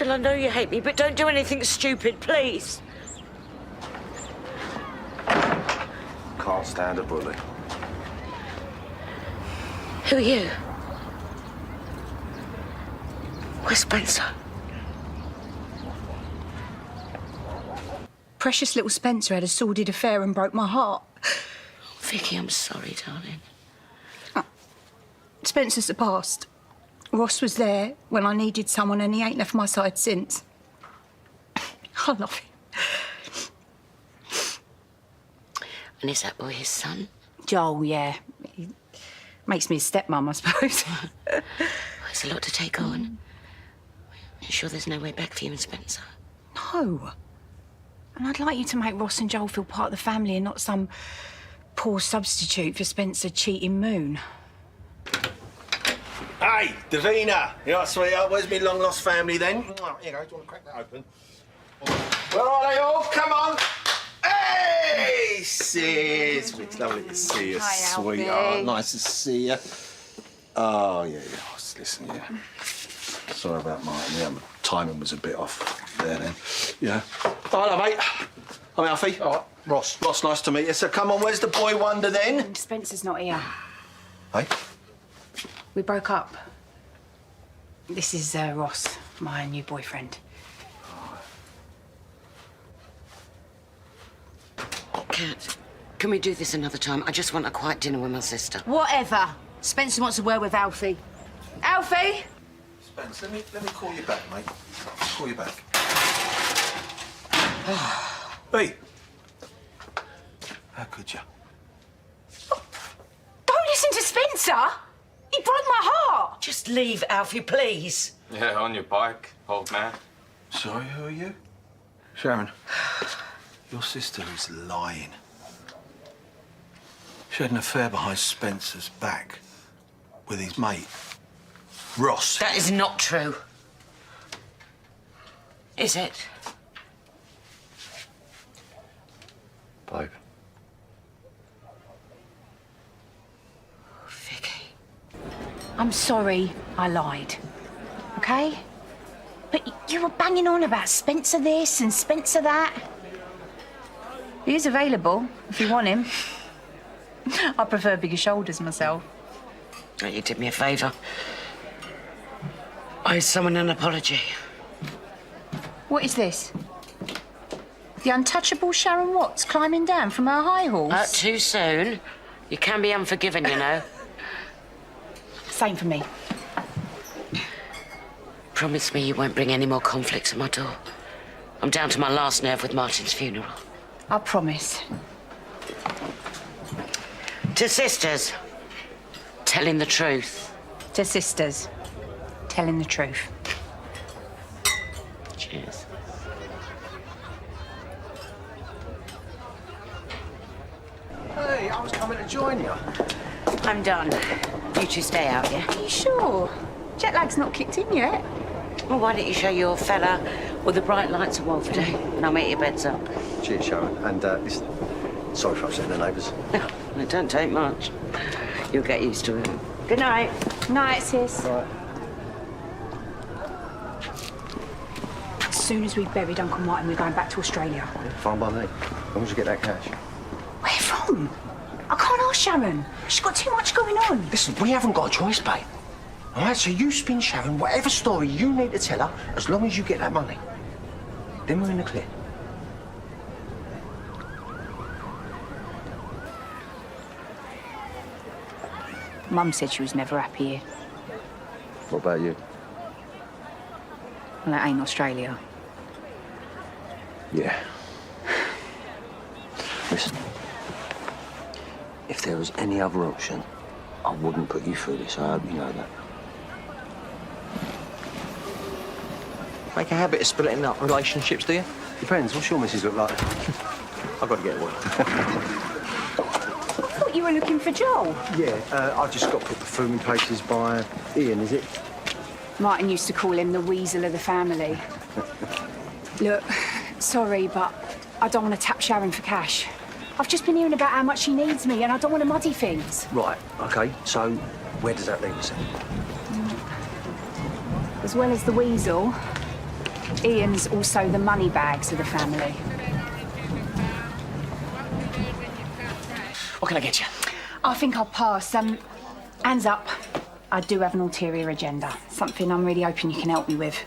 Phil, I know you hate me, but don't do anything stupid, please. Can't stand a bully. Who are you? Where's Spencer? Precious little Spencer had a sordid affair and broke my heart. Vicky, I'm sorry, darling. Spencer's the past. Ross was there when I needed someone and he ain't left my side since. I love him. And is that boy his son? Joel, yeah. He makes me a stepmum, I suppose. It's a lot to take on. You sure there's no way back for you and Spencer? No. And I'd like you to make Ross and Joel feel part of the family and not some poor substitute for Spencer cheating Moon. Hey, Davina! You all right, sweetheart? Where's me long-lost family, then? Here you go. Do you want to crack that open? Where are they all? Come on! Hey, sis! It's lovely to see you, Hi, sweetheart. Alfie. Nice to see you. Oh, yeah. Listen, yeah. Sorry about mine. Yeah, my timing was a bit off there, then. Yeah. Oh, hello, mate. I'm Alfie. All right, Ross. Ross, nice to meet you. So, come on, where's the boy wonder, then? Spencer's not here. Hey? We broke up. This is Ross, my new boyfriend. Kat, can we do this another time? I just want a quiet dinner with my sister. Whatever. Spencer wants a word with Alfie. Alfie! Spence, let me call you back, mate. Call you back. Hey. How could you? Don't listen to Spencer! He broke my heart! Just leave, Alfie, please. Yeah, on your bike, old man. Sorry, who are you? Sharon, your sister is lying. She had an affair behind Spencer's back with his mate, Ross. That is not true. Is it? Babe. Vicky. I'm sorry I lied, OK? But you were banging on about Spencer this and Spencer that. He is available, if you want him. I prefer bigger shoulders myself. Oh, you did me a favour. I owe someone an apology. What is this? The untouchable Sharon Watts climbing down from her high horse? Too soon. You can be unforgiving, you know. Same for me. Promise me you won't bring any more conflicts at my door. I'm down to my last nerve with Martin's funeral. I promise. To sisters, telling the truth. To sisters, telling the truth. Cheers. Hey, I was coming to join you. I'm done. You two stay out, yeah? Are you sure? Jet lag's not kicked in yet. Well, why don't you show your fella with the bright lights of Wolverton, and I'll meet your beds up. Cheers, Sharon. And listen, sorry for upsetting the neighbours. No, it don't take much. You'll get used to it. Good night. Night, sis. Right. As soon as we've buried Uncle Martin, we're going back to Australia. Fine by me. As long as you get that cash. Where from? I can't ask Sharon. She's got too much going on. Listen, we haven't got a choice, babe. All right, so you spin Sharon whatever story you need to tell her, as long as you get that money. Then we're in the clear. Mum said she was never happy here. What about you? Well, that ain't Australia. Yeah. Listen, if there was any other option, I wouldn't put you through this. I hope you know that. Make a habit of splitting up relationships, do you? Depends. What's your missus look like? I've got to get away. I thought you were looking for Joel. Yeah, I just got put perfume in places by Ian, is it? Martin used to call him the weasel of the family. Look, sorry, but I don't want to tap Sharon for cash. I've just been hearing about how much she needs me, and I don't want to muddy things. Right, OK. So, where does that leave us then? As well as the weasel, Ian's also the money bags of the family. What can I get you? I think I'll pass. Hands up. I do have an ulterior agenda. Something I'm really hoping you can help me with.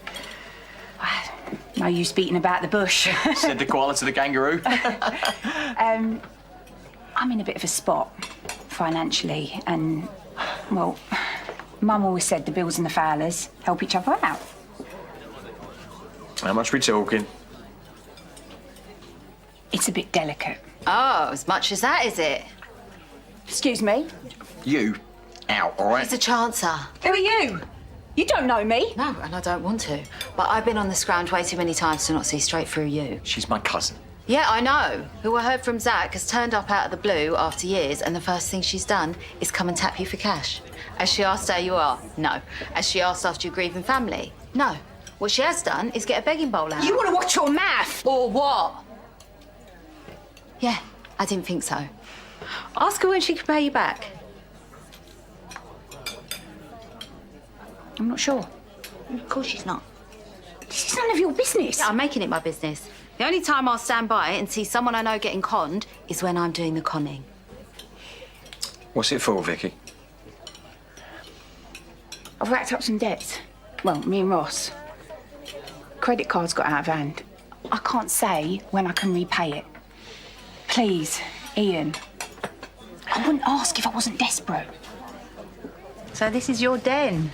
No use beating about the bush. Said the koala to the kangaroo. I'm in a bit of a spot financially, and, well, Mum always said the Bills and the Fowlers help each other out. How much we talking? It's a bit delicate. Oh, as much as that, is it? Excuse me? You out, all right? It's a chancer. Who are you? You don't know me. No, and I don't want to. But I've been on the scrounge way too many times to not see straight through you. She's my cousin. Yeah, I know. Who I heard from Zach has turned up out of the blue after years, and the first thing she's done is come and tap you for cash. Has she asked how you are? No. Has she asked after your grieving family? No. What she has done is get a begging bowl out. You want to watch your mouth? Or what? Yeah, I didn't think so. Ask her when she can pay you back. I'm not sure. Of course she's not. This is none of your business. I'm making it my business. The only time I'll stand by and see someone I know getting conned is when I'm doing the conning. What's it for, Vicky? I've racked up some debts. Well, me and Ross. Credit card's got out of hand. I can't say when I can repay it. Please, Ian. I wouldn't ask if I wasn't desperate. So this is your den?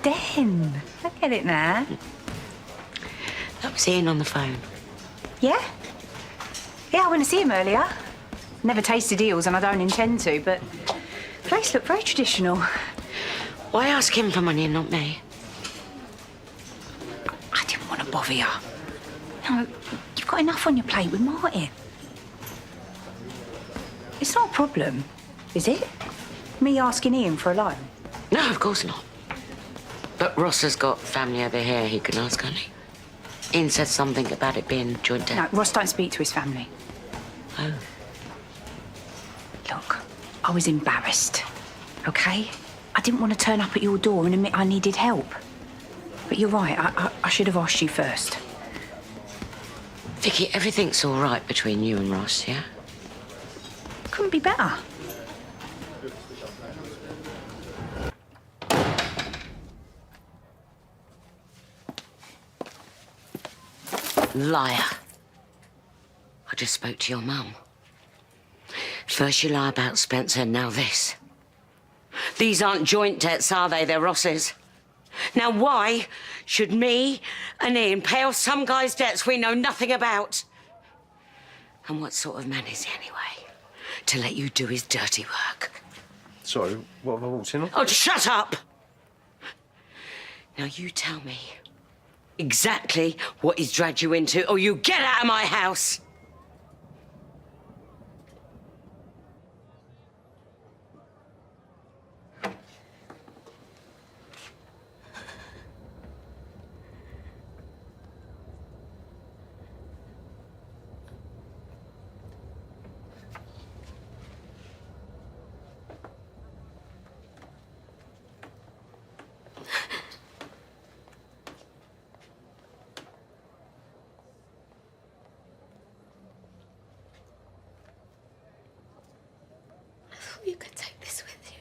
Den. I get it now. That was Ian on the phone. Yeah? Yeah, I went to see him earlier. Never tasted eels and I don't intend to, but the place looked very traditional. Why ask him for money and not me? I didn't want to bother you. No, you've got enough on your plate with Martin. It's not a problem, is it? Me asking Ian for a loan? No, of course not. But Ross has got family over here he can ask, hasn't he? Ian said something about it being joint debt. No, Ross don't speak to his family. Oh. Look, I was embarrassed, OK? I didn't want to turn up at your door and admit I needed help. But you're right, I should have asked you first. Vicky, everything's all right between you and Ross, yeah? Couldn't be better. Liar. I just spoke to your mum. First you lie about Spencer, now this. These aren't joint debts, are they? They're Ross's. Now why should me and Ian pay off some guy's debts we know nothing about? And what sort of man is he anyway, to let you do his dirty work? Sorry, what have I walked in on? Oh, shut up! Now you tell me exactly what he's dragged you into, or you get out of my house! You could take this with you.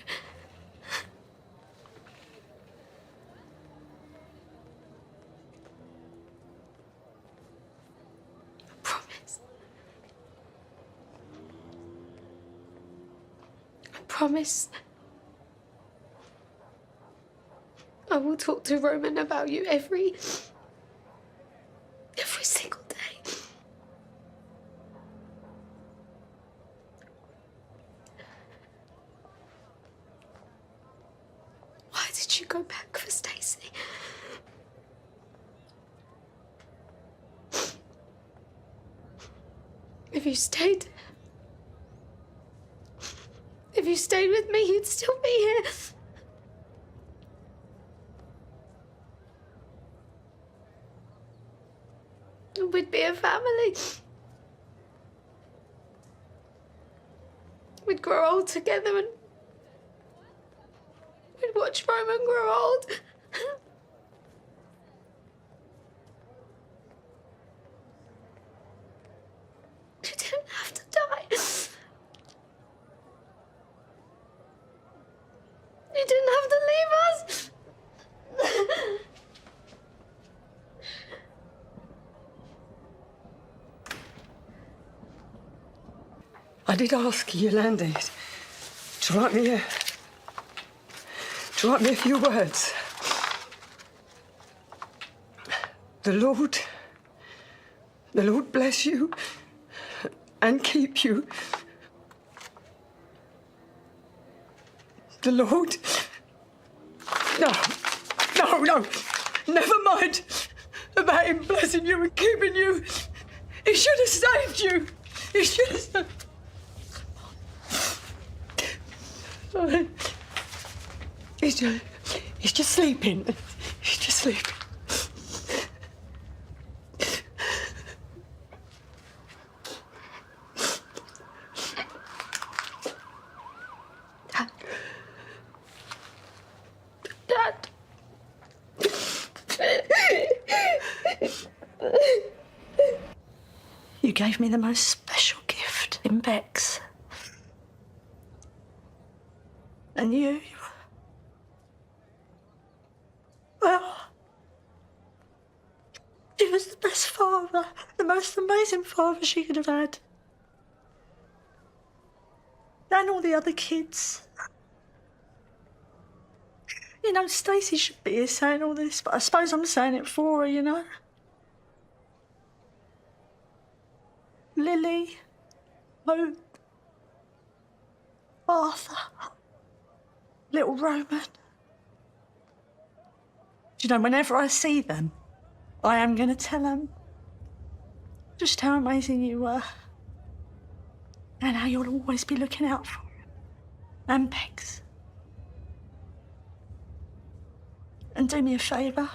I promise. I promise. I will talk to Roman about you every single day. Why did you go back for Stacey? If you stayed with me, you'd still be here. And we'd be a family. We'd grow old together and we'd watch Roman grow old. I did ask Yolande to write me a few words. The Lord bless you and keep you. The Lord... No, never mind about him blessing you and keeping you. He should have saved you. He should have saved... He's just sleeping. He's just sleeping. Dad. You gave me the most special gift in Bex. And you... Well... He was the best father, the most amazing father she could have had. And all the other kids. You know, Stacey should be here saying all this, but I suppose I'm saying it for her, you know? Lily, Mo, Arthur, little Roman. Do you know, whenever I see them, I am going to tell them just how amazing you were and how you'll always be looking out for them. And Bex. And do me a favour.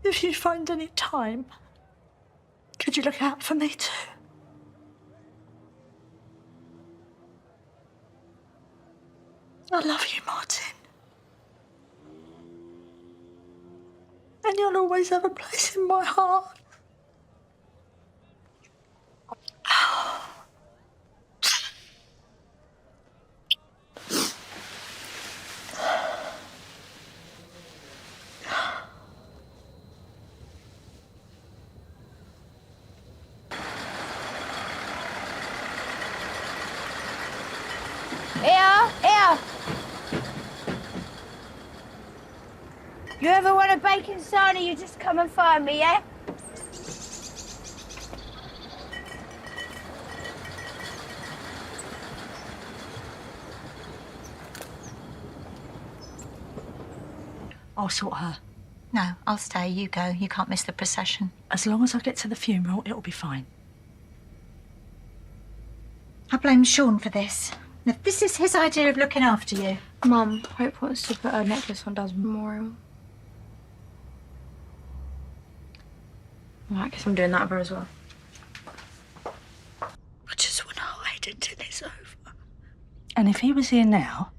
If you find any time, could you look out for me too? I love you, Martin. And you'll always have a place in my heart. Here! You ever want a bacon sarnie, you just come and find me, yeah? I'll sort her. No, I'll stay. You go. You can't miss the procession. As long as I get to the funeral, it'll be fine. I blame Sean for this. Now, this is his idea of looking after you. Mum, Hope wants to put her necklace on Dad's memorial. Well, I guess I'm doing that for her as well. I just want to hide until it's over. And if he was here now,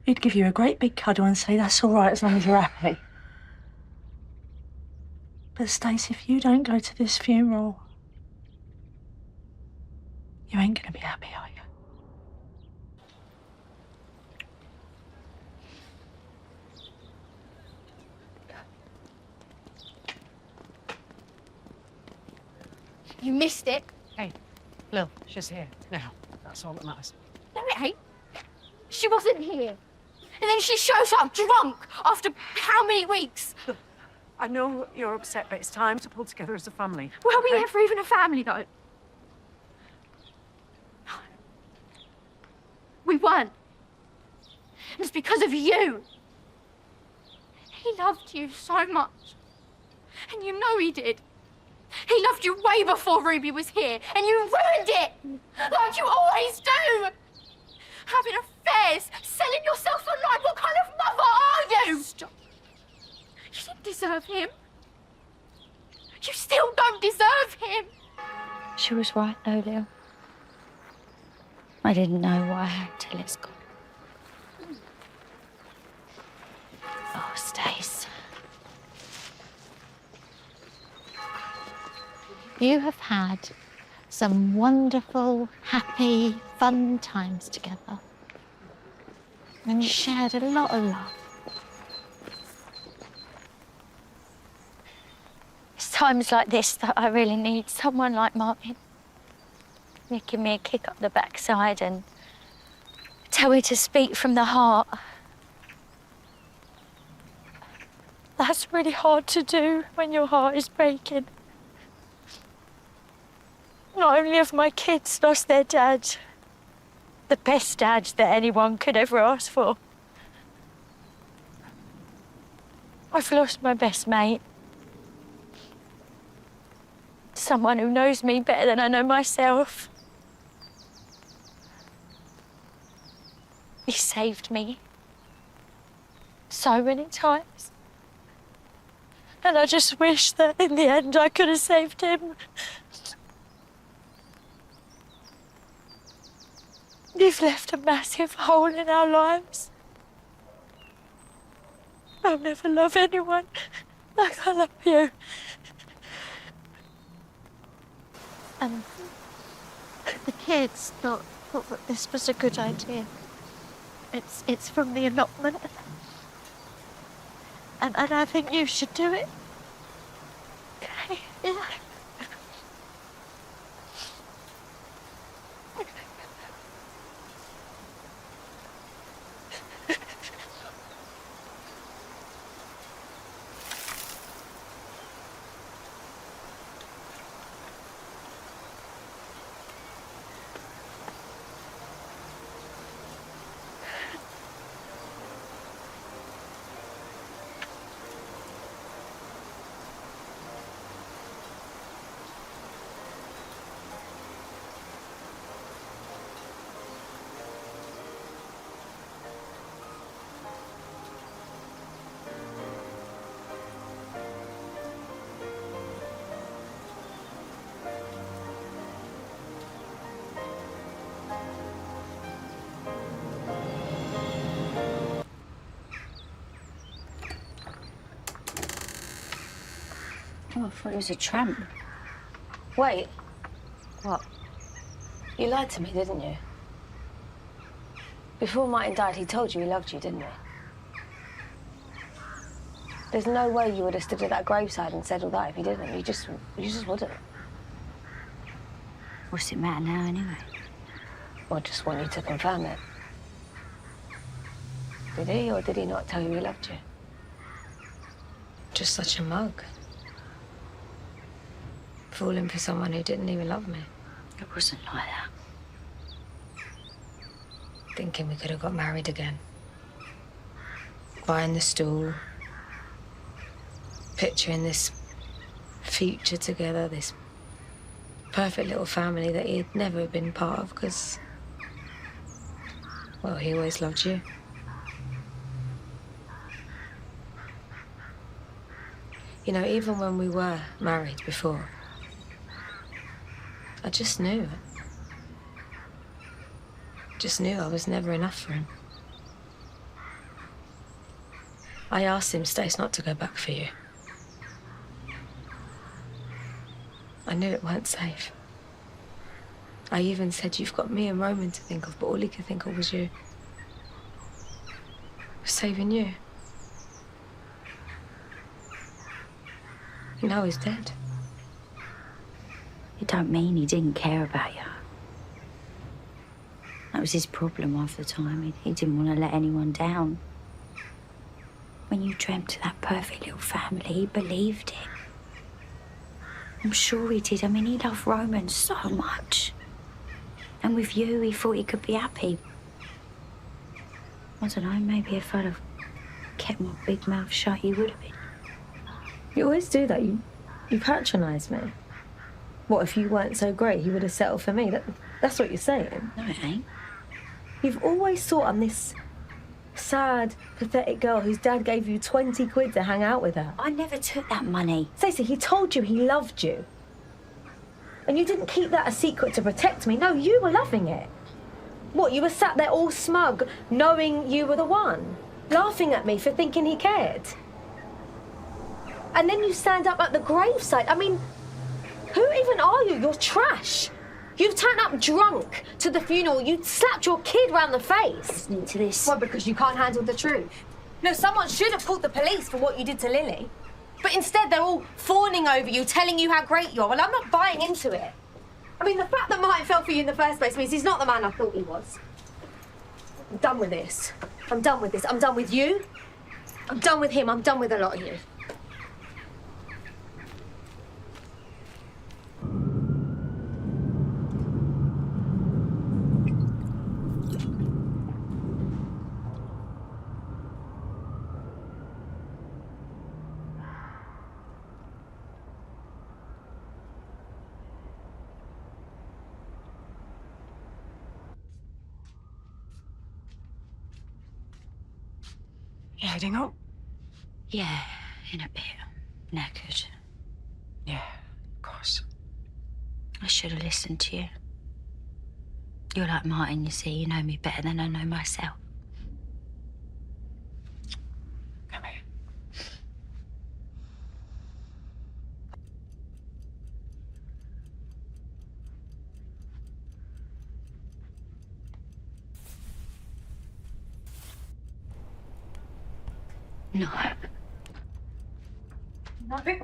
he'd give you a great big cuddle and say that's all right as long as you're happy. But Stace, if you don't go to this funeral, you ain't gonna be happy, are you? You missed it. Hey, Lil, she's here now. That's all that matters. No, it ain't. She wasn't here. And then she shows up drunk after how many weeks? Look, I know you're upset, but it's time to pull together as a family. Were we okay? ever even a family, though? We weren't. And it's because of you. He loved you so much. And you know he did. He loved you way before Ruby was here, and you ruined it! Like you always do! Having affairs, selling yourself online, what kind of mother are you? Stop. You didn't deserve him. You still don't deserve him. She was right, though, Lil. I didn't know what I had till it's gone. Oh, Stace. You have had some wonderful, happy, fun times together. And you shared a lot of love. It's times like this that I really need someone like Martin. You give me a kick up the backside and tell me to speak from the heart. That's really hard to do when your heart is breaking. Not only have my kids lost their dad, the best dad that anyone could ever ask for, I've lost my best mate. Someone who knows me better than I know myself. He saved me so many times. And I just wish that in the end I could have saved him. You've left a massive hole in our lives. I'll never love anyone like I love you. And the kids thought that this was a good idea. It's from the allotment. And I think you should do it. Okay? Yeah. Oh, I thought he was a tramp. Wait. What? You lied to me, didn't you? Before Martin died, he told you he loved you, didn't he? There's no way you would have stood at that graveside and said all that if he didn't. You just wouldn't. What's it matter now, anyway? Well, I just want you to confirm it. Did he or did he not tell you he loved you? Just such a mug. Falling for someone who didn't even love me. It wasn't like that. Thinking we could have got married again. Buying the stool. Picturing this future together, this perfect little family that he'd never been part of because, well, he always loved you. You know, even when we were married before, I just knew. Just knew I was never enough for him. I asked him, Stace, not to go back for you. I knew it weren't safe. I even said, you've got me and Roman to think of, but all he could think of was you. Was saving you. And now he's dead. It don't mean he didn't care about you. That was his problem half the time. He didn't want to let anyone down. When you dreamt of that perfect little family, he believed it. I'm sure he did. I mean, he loved Roman so much. And with you, he thought he could be happy. I don't know, maybe if I'd have kept my big mouth shut, he would have been. You always do that. You patronise me. What, if you weren't so great, he would have settled for me? That's what you're saying. No, it ain't. You've always thought I'm this sad, pathetic girl whose dad gave you 20 quid to hang out with her. I never took that money. Stacey, he told you he loved you. And you didn't keep that a secret to protect me. No, you were loving it. What, you were sat there all smug, knowing you were the one, laughing at me for thinking he cared. And then you stand up at the graveside. I mean, who even are you? You're trash. You've turned up drunk to the funeral. You slapped your kid round the face. Listening to this. Well, because you can't handle the truth. No, someone should have called the police for what you did to Lily. But instead, they're all fawning over you, telling you how great you are. Well, I'm not buying into it. I mean, the fact that Martin fell for you in the first place means he's not the man I thought he was. I'm done with this. I'm done with this. I'm done with you. I'm done with him. I'm done with a lot of you. You heading up? Yeah, in a bit. Knackered. Yeah, of course. I should have listened to you. You're like Martin, you see. You know me better than I know myself. Come here. No. Nothing.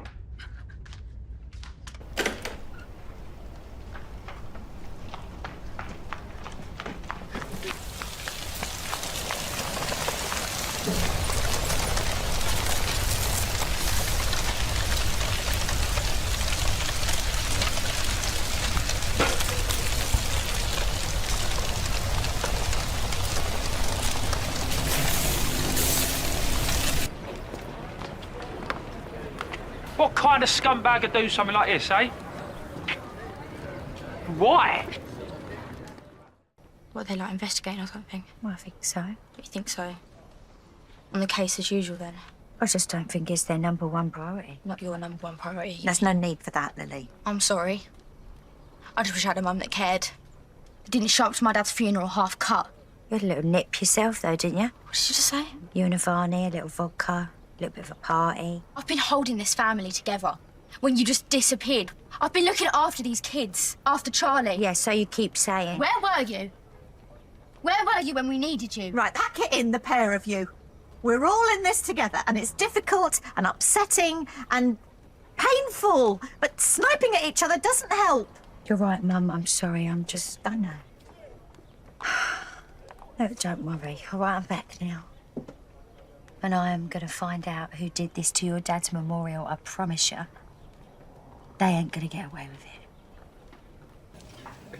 What kind of scumbag would do something like this, eh? Why? What, they like investigating or something? Well, I think so. You think so? On the case as usual, then? I just don't think it's their number one priority. Not your number one priority. There's no need for that, Lily. I'm sorry. I just wish I had a mum that cared. Didn't show up to my dad's funeral half cut. You had a little nip yourself, though, didn't you? What did you just say? You and Ivani, a little vodka, a little bit of a party. I've been holding this family together when you just disappeared. I've been looking after these kids, after Charlie. Yeah, so you keep saying. Where were you? Where were you when we needed you? Right, pack it in, the pair of you. We're all in this together, and it's difficult and upsetting and painful, but sniping at each other doesn't help. You're right, Mum. I'm sorry. I know. No, don't worry. All right, I'm back now. And I am going to find out who did this to your dad's memorial, I promise you. They ain't going to get away with it.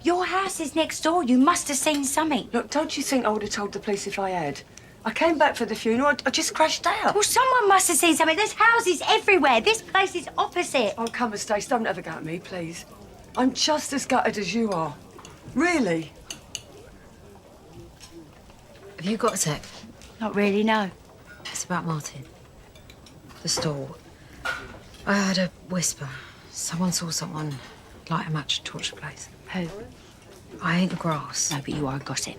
Your house is next door. You must have seen something. Look, don't you think I would have told the police if I had? I came back for the funeral. I just crashed out. Well, someone must have seen something. There's houses everywhere. This place is opposite. Oh, come and Stace, don't ever go at me, please. I'm just as gutted as you are. Really? Have you got a sec? Not really, no. It's about Martin. The stall. I heard a whisper. Someone saw someone light a match and torch the place. Who? I ain't the grass. No, but you are gossip.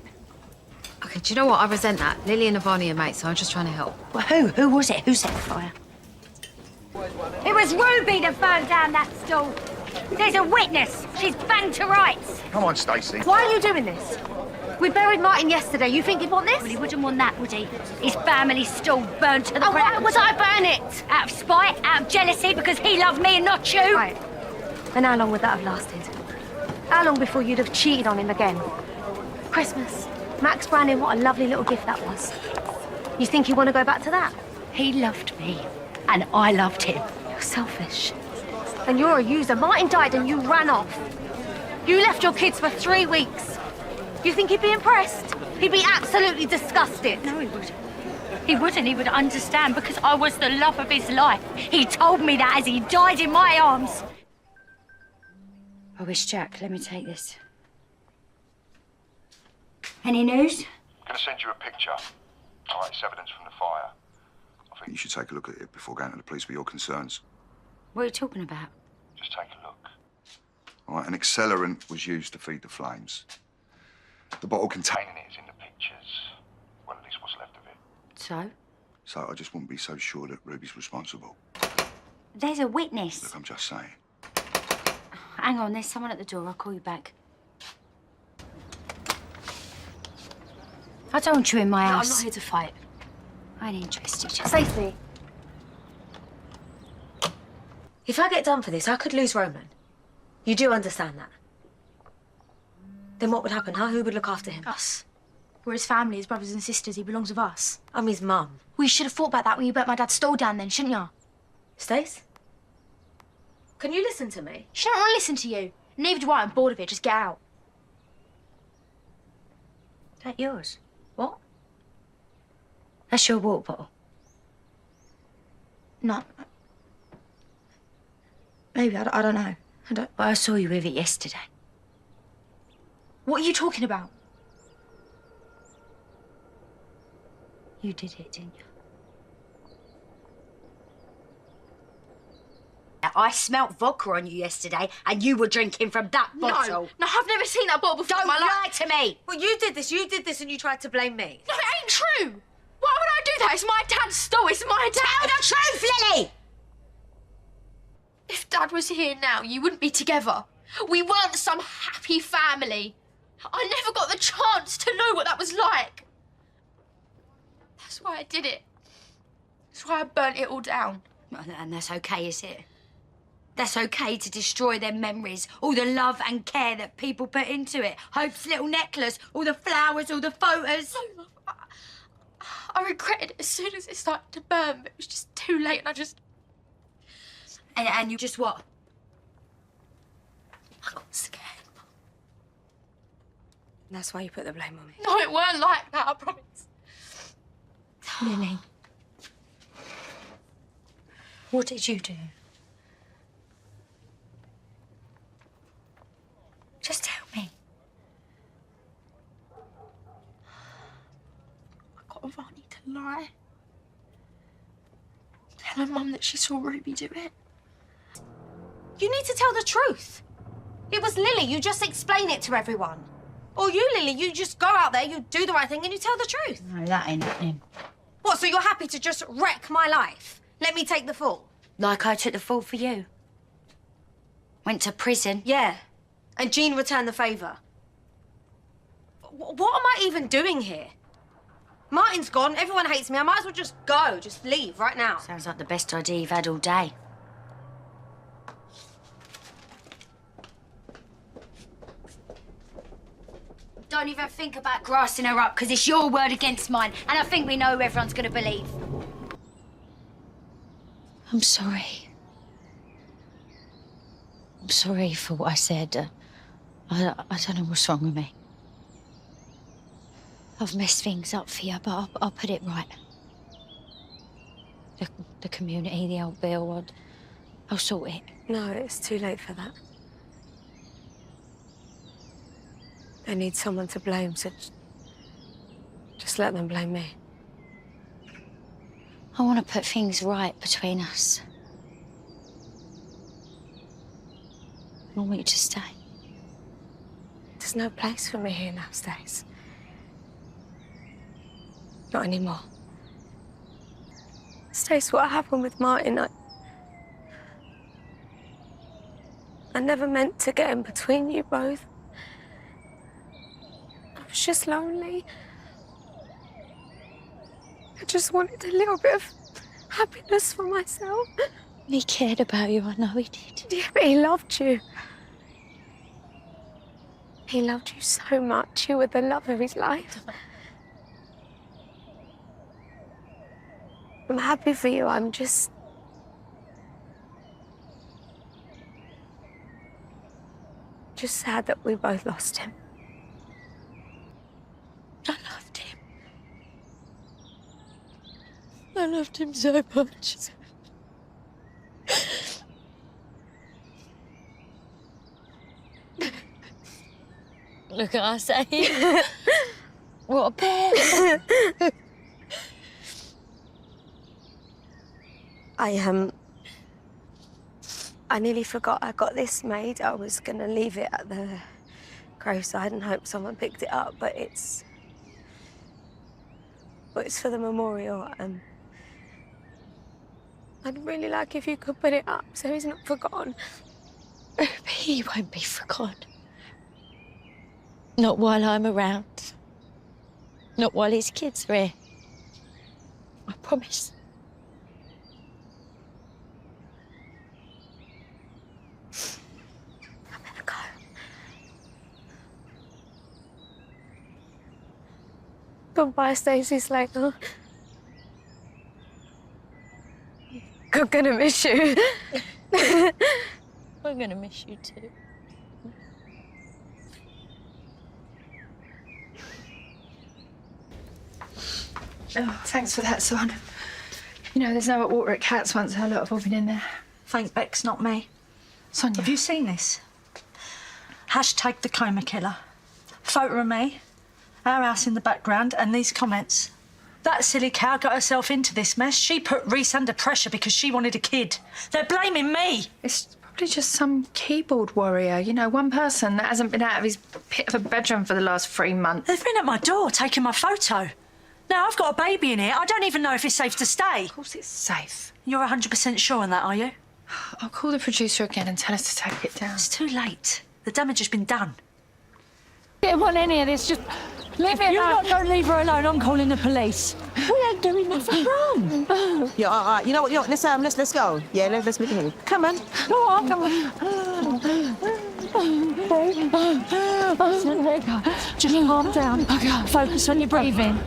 Okay, do you know what? I resent that. Lily and Ivani are mates, so I'm just trying to help. Well, who? Who was it? Who set the fire? It was Ruby that burned down that stall. There's a witness. She's banged to rights. Come on, Stacey. Why are you doing this? We buried Martin yesterday. You think he'd want this? Well, he wouldn't want that, would he? His family's stall burned to the ground. Why would I burn it? Out of spite, out of jealousy, because he loved me and not you. Right. And how long would that have lasted? How long before you'd have cheated on him again? Christmas. Max Browning, what a lovely little gift that was. You think you want to go back to that? He loved me, and I loved him. You're selfish. And you're a user. Martin died and you ran off. You left your kids for 3 weeks. You think he'd be impressed? He'd be absolutely disgusted. No, he wouldn't. He wouldn't. He would understand because I was the love of his life. He told me that as he died in my arms. Oh, it's Jack. Let me take this. Any news? I'm going to send you a picture. All right, it's evidence from the fire. I think you should take a look at it before going to the police with your concerns. What are you talking about? Just take a look. All right, an accelerant was used to feed the flames. The bottle containing it is in the pictures. Well, at least what's left of it. So? So I just wouldn't be so sure that Ruby's responsible. There's a witness. Look, I'm just saying. Hang on, there's someone at the door. I'll call you back. I don't want you in my house. I'm not here to fight. I ain't interested. Stacey. If I get done for this, I could lose Roman. You do understand that? Then what would happen, huh? Who would look after him? Us. We're his family, his brothers and sisters. He belongs with us. I'm his mum. We should have thought about that when you burnt my dad's stall down then, shouldn't you? Stace? Can you listen to me? She don't want to listen to you. Neither do I. I'm bored of it. Just get out. That yours? What? That's your water bottle. No. Maybe. I don't know. I saw you with it yesterday. What are you talking about? You did it, didn't you? I smelt vodka on you yesterday, and you were drinking from that bottle. No, I've never seen that bottle before. Don't in my lie life. to me. Well, you did this, and you tried to blame me. No, it ain't true. Why would I do that? It's my dad's stall. It's my dad. Tell the truth, Lily! If Dad was here now, you wouldn't be together. We weren't some happy family. I never got the chance to know what that was like. That's why I did it. That's why I burnt it all down. And that's okay, is it? That's okay to destroy their memories, all the love and care that people put into it. Hope's little necklace, all the flowers, all the photos. I regretted it as soon as it started to burn, but it was just too late and I just... And you just what? I got scared. That's why you put the blame on me. No, it weren't like that, I promise. Lily. What did you do? Just tell me. I got Ivani to lie. Tell her mum that she saw Ruby do it. You need to tell the truth. It was Lily. You just explain it to everyone. Or you, Lily, you just go out there, you do the right thing, and you tell the truth. No, that ain't happening. What, so you're happy to just wreck my life? Let me take the fall? Like I took the fall for you. Went to prison. Yeah. And Jean returned the favour. What am I even doing here? Martin's gone, everyone hates me, I might as well just go, just leave right now. Sounds like the best idea you've had all day. Don't even think about grassing her up, because it's your word against mine, and I think we know who everyone's going to believe. I'm sorry. I'm sorry for what I said. I don't know what's wrong with me. I've messed things up for you, but I'll put it right. The community, the old bill, I'll sort it. No, it's too late for that. They need someone to blame, so just let them blame me. I want to put things right between us. I want you to stay. There's no place for me here now, Stace. Not anymore. Stace, what happened with Martin, I never meant to get in between you both. I was just lonely. I just wanted a little bit of happiness for myself. He cared about you, I know he did. Yeah, but he loved you. He loved you so much. You were the love of his life. I'm happy for you. I'm just... sad that we both lost him. I loved him. I loved him so much. Look at us, eh? What a pair. I nearly forgot I got this made. I was gonna leave it at the graveside and hope someone picked it up, but it's for the memorial. I'd really like if you could put it up so he's not forgotten. He won't be forgotten. Not while I'm around. Not while his kids are here. I promise. Goodbye, Stacey Slater. I'm gonna miss you. I'm gonna miss you too. Oh, thanks for that, son. You know, there's no hot water at Cat's once her lot have all been in there. Thank Bex, not me. Sonia. Have you seen this? Hashtag the coma killer. Photo of me, our house in the background, and these comments. That silly cow got herself into this mess. She put Reese under pressure because she wanted a kid. They're blaming me. It's probably just some keyboard warrior, you know, one person that hasn't been out of his pit of a bedroom for the last 3 months. They've been at my door taking my photo. Now, I've got a baby in here. I don't even know if it's safe to stay. Of course it's safe. You're 100% sure on that, are you? I'll call the producer again and tell us to take it down. It's too late. The damage has been done. Get one any of this, just leave it You're alone. not going to leave her alone. I'm calling the police. We ain't doing nothing wrong. Yeah, all right. You know what? Let's go. Yeah, let's begin. Come on. Go on, come on. Just calm down. Okay. Focus on your breathing.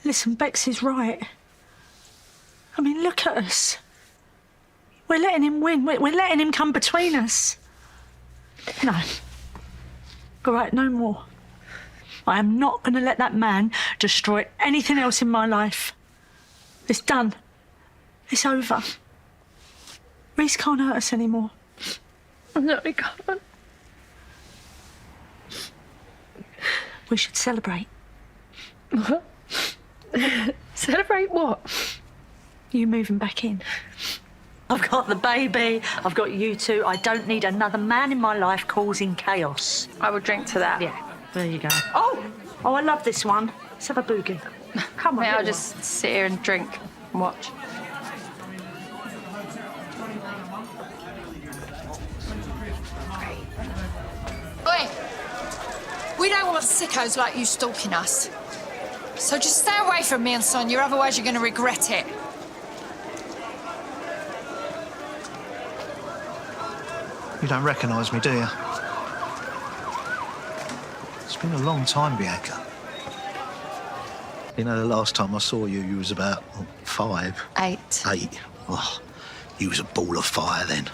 Listen, Bex is right. I mean, look at us. We're letting him win. We're letting him come between us. No. All right, no more. I am not going to let that man destroy anything else in my life. It's done. It's over. Reese can't hurt us anymore. No, he can't. We should celebrate. What? Celebrate what? You moving back in. I've got the baby. I've got you two. I don't need another man in my life causing chaos. I will drink to that. Yeah, there you go. Oh, I love this one. Let's have a boogie. Come on. May I little just sit here and drink and watch? Oi! We don't want sickos like you stalking us. So just stay away from me and Sonia, otherwise you're going to regret it. You don't recognise me, do you? It's been a long time, Bianca. You know, the last time I saw you, you was about 5. 8. 8. Oh, you was a ball of fire then.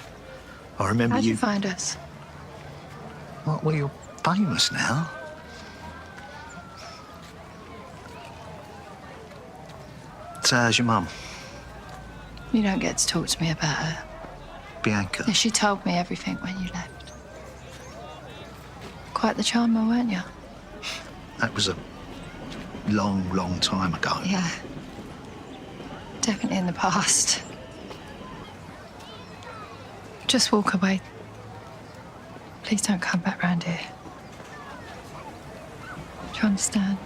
I remember How'd you... you find us? Well, you're famous now. So how's your mum? You don't get to talk to me about her. Bianca? Yeah, she told me everything when you left. Quite the charmer, weren't you? That was a long, long time ago. Yeah. Definitely in the past. Just walk away. Please don't come back round here. Do you understand?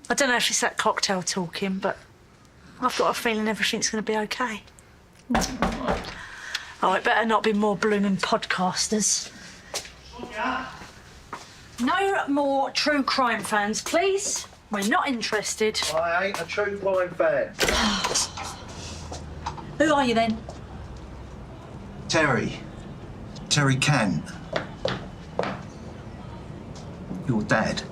I don't know if it's that cocktail talking, but I've got a feeling everything's going to be okay. Oh, it better not be more blooming podcasters. No more true crime fans, please. We're not interested. I ain't a true crime fan. Who are you then? Terry. Terry Kent. Your dad.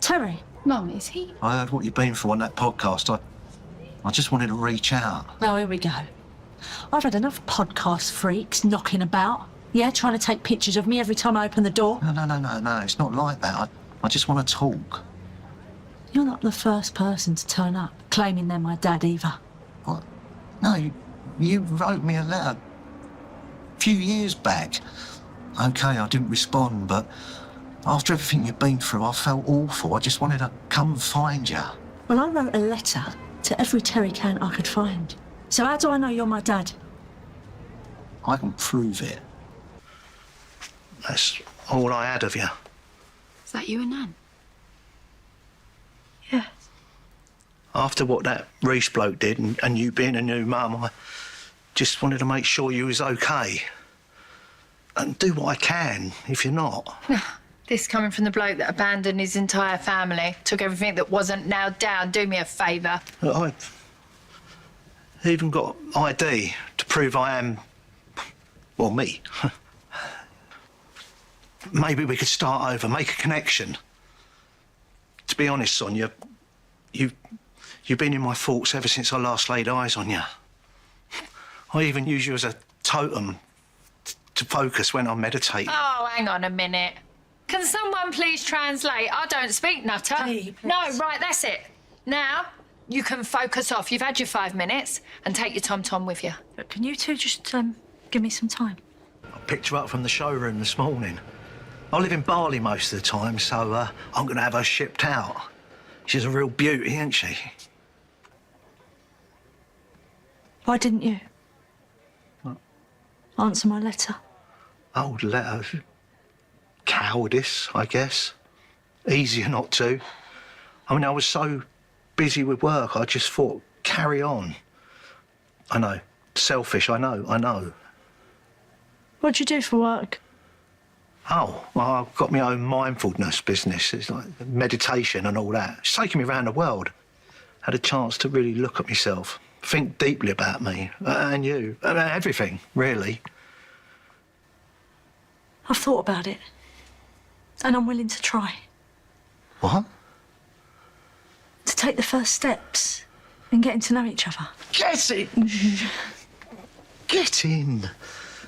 Terry. Mum, is he? I heard what you've been through on that podcast. I just wanted to reach out. Oh, here we go. I've had enough podcast freaks knocking about. Yeah, trying to take pictures of me every time I open the door. No, it's not like that. I just want to talk. You're not the first person to turn up claiming they're my dad either. What? No, you wrote me a letter a few years back. OK, I didn't respond, but after everything you've been through, I felt awful. I just wanted to come find you. Well, I wrote a letter to every Terry Kent I could find, So how do I know you're my dad? I can prove it. That's all I had of you. Is that you and Nan? Yeah. After what that Reese bloke did and you being a new mum, I just wanted to make sure you was okay. And do what I can if you're not. This coming from the bloke that abandoned his entire family, took everything that wasn't nailed down. Do me a favour. I've even got ID to prove I am, well, me. Maybe we could start over, make a connection. To be honest, Sonia, you've been in my thoughts ever since I last laid eyes on you. I even use you as a totem to focus when I meditate. Oh, hang on a minute. Can someone please translate? I don't speak, nutter. Please. No, right, that's it. Now, you can focus off. You've had your 5 minutes and take your tom-tom with you. But can you two just give me some time? I picked her up from the showroom this morning. I live in Bali most of the time, so I'm going to have her shipped out. She's a real beauty, isn't she? Why didn't you? What? Answer my letter. Old letter. Cowardice, I guess. Easier not to. I mean, I was so busy with work, I just thought, carry on. I know. Selfish, I know. What'd you do for work? Oh, well, I've got my own mindfulness business. It's like meditation and all that. It's taken me around the world. Had a chance to really look at myself, think deeply about me and you, and everything, really. I've thought about it. And I'm willing to try. What? To take the first steps in getting to know each other. Get in! Get in!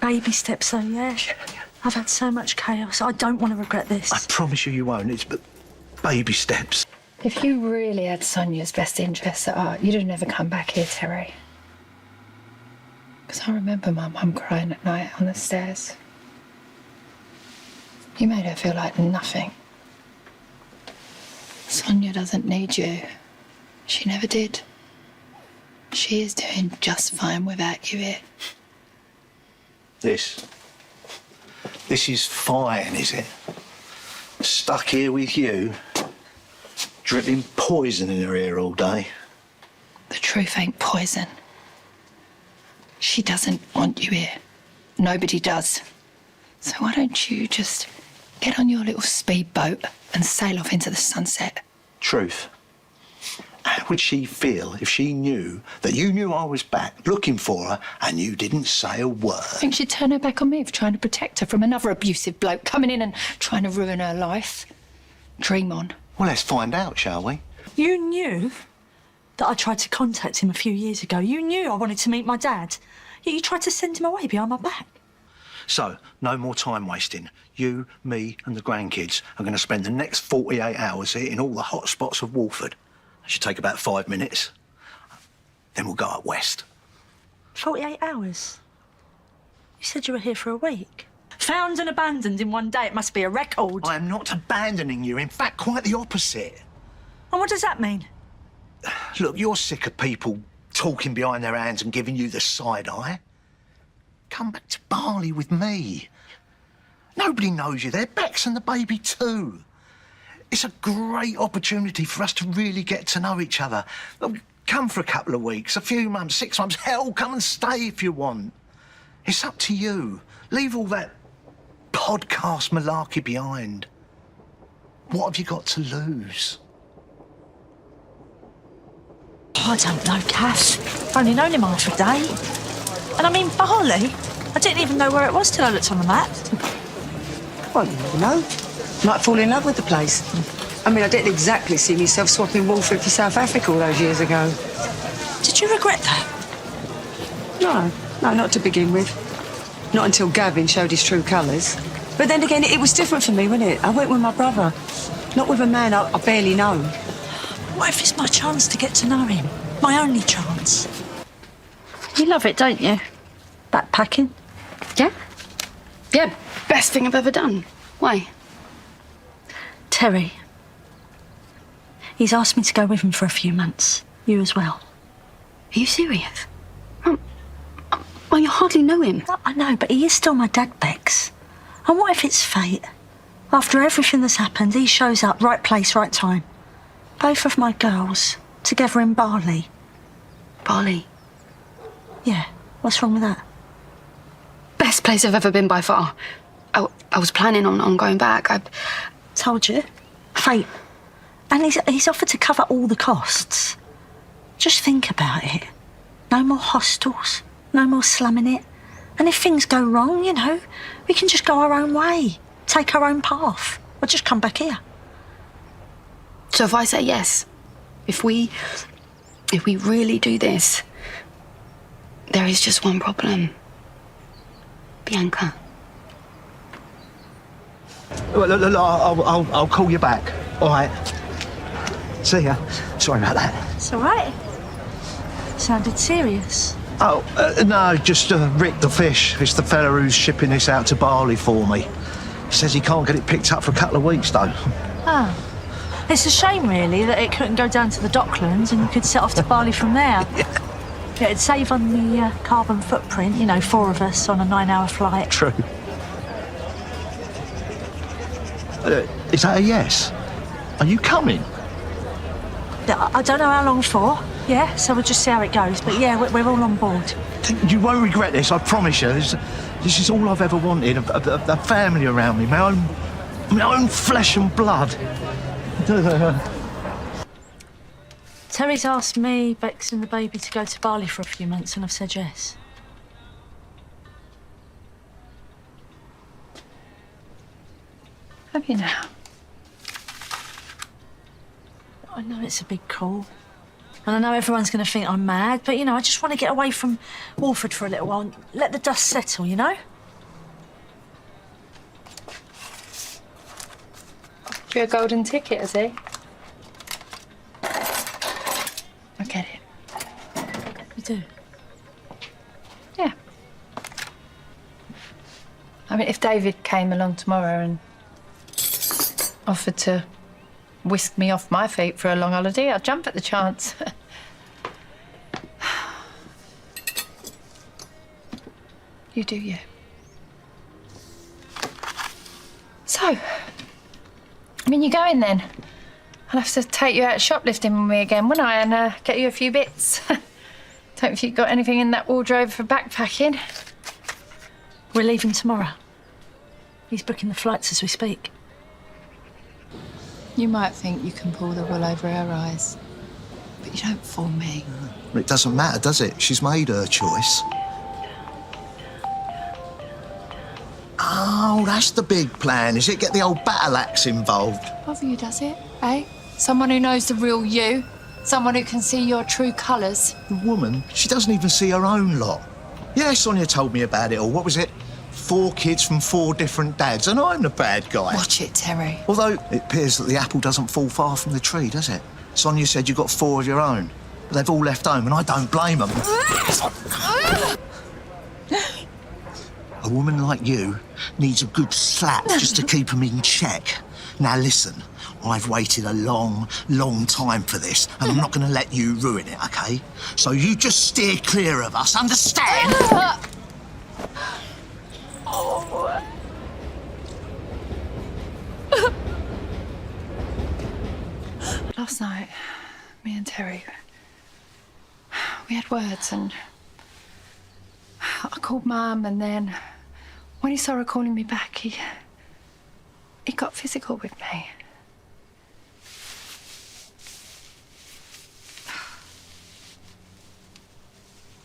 Baby steps, though, yeah. I've had so much chaos. I don't want to regret this. I promise you won't. It's but baby steps. If you really had Sonia's best interests at heart, you'd have never come back here, Terry. Because I remember my mum crying at night on the stairs. You made her feel like nothing. Sonia doesn't need you. She never did. She is doing just fine without you here. This is fine, is it? Stuck here with you, dripping poison in her ear all day. The truth ain't poison. She doesn't want you here. Nobody does. So why don't you just get on your little speedboat and sail off into the sunset? Truth. How would she feel if she knew that you knew I was back looking for her and you didn't say a word? I think she'd turn her back on me for trying to protect her from another abusive bloke coming in and trying to ruin her life. Dream on. Well, let's find out, shall we? You knew that I tried to contact him a few years ago. You knew I wanted to meet my dad. Yet you tried to send him away behind my back. So, no more time wasting. You, me and the grandkids are going to spend the next 48 hours here in all the hot spots of Walford. It should take about 5 minutes. Then we'll go up west. 48 hours? You said you were here for a week. Found and abandoned in one day. It must be a record. I am not abandoning you. In fact, quite the opposite. And what does that mean? Look, you're sick of people talking behind their hands and giving you the side eye. Come back to Bali with me. Nobody knows you there. Bex and the baby too. It's a great opportunity for us to really get to know each other. Come for a couple of weeks, a few months, 6 months. Hell, come and stay if you want. It's up to you. Leave all that podcast malarkey behind. What have you got to lose? I don't know, Kath. I've only known him half a day. And I mean, Bali? I didn't even know where it was till I looked on the map. Well, you never know. Might fall in love with the place. I mean, I didn't exactly see myself swapping Walford for South Africa all those years ago. Did you regret that? No, not to begin with. Not until Gavin showed his true colours. But then again, it was different for me, wasn't it? I went with my brother, not with a man I barely know. What if it's my chance to get to know him? My only chance. You love it, don't you? Backpacking? Yeah. Yeah, best thing I've ever done. Why? Terry. He's asked me to go with him for a few months. You as well. Are you serious? Well, you hardly know him. I know, but he is still my dad, Bex. And what if it's fate? After everything that's happened, he shows up, right place, right time. Both of my girls, together in Bali. Bali? Yeah, what's wrong with that? Best place I've ever been by far. I was planning on going back. I told you. Fate. And he's offered to cover all the costs. Just think about it. No more hostels, no more slumming it. And if things go wrong, you know, we can just go our own way, take our own path, or just come back here. So if I say yes, if we really do this, there is just one problem. Bianca. Well, look, I'll call you back. All right. See ya. Sorry about that. It's all right. Sounded serious. Oh, no, just Rick the fish. It's the fella who's shipping this out to Bali for me. He says he can't get it picked up for a couple of weeks, though. Oh. It's a shame, really, that it couldn't go down to the Docklands and you could set off to Bali from there. Yeah, it'd save on the carbon footprint, you know, 4 of us on a 9-hour flight. True. Is that a yes? Are you coming? I don't know how long for, yeah, so we'll just see how it goes. But yeah, we're all on board. You won't regret this, I promise you. This is all I've ever wanted, a family around me, my own flesh and blood. Terry's asked me, Bex and the baby to go to Bali for a few months and I've said yes. Have you now? I know it's a big call. And I know everyone's going to think I'm mad, but, you know, I just want to get away from Walford for a little while and let the dust settle, you know? For a golden ticket, has he? I get it. You do? Yeah. I mean, if David came along tomorrow and offered to whisk me off my feet for a long holiday, I'd jump at the chance. You do you. So, I mean, you're going then. I'll have to take you out shoplifting with me again, wouldn't I, and get you a few bits. Don't know if you've got anything in that wardrobe for backpacking. We're leaving tomorrow. He's booking the flights as we speak. You might think you can pull the wool over our eyes, but you don't fool me. It doesn't matter, does it? She's made her choice. Oh, that's the big plan, is it? Get the old battle axe involved. Bother you, does it, eh? Someone who knows the real you. Someone who can see your true colours. The woman, she doesn't even see her own lot. Yeah, Sonia told me about it all. What was it? 4 kids from 4 different dads, and I'm the bad guy. Watch it, Terry. Although it appears that the apple doesn't fall far from the tree, does it? Sonia said you got 4 of your own, but they've all left home, and I don't blame them. A woman like you needs a good slap just to keep them in check. Now listen, I've waited a long, long time for this, and I'm not going to let you ruin it, OK? So you just steer clear of us, understand? Last night, me and Terry, we had words, and I called Mum, and then when he saw her calling me back, he got physical with me.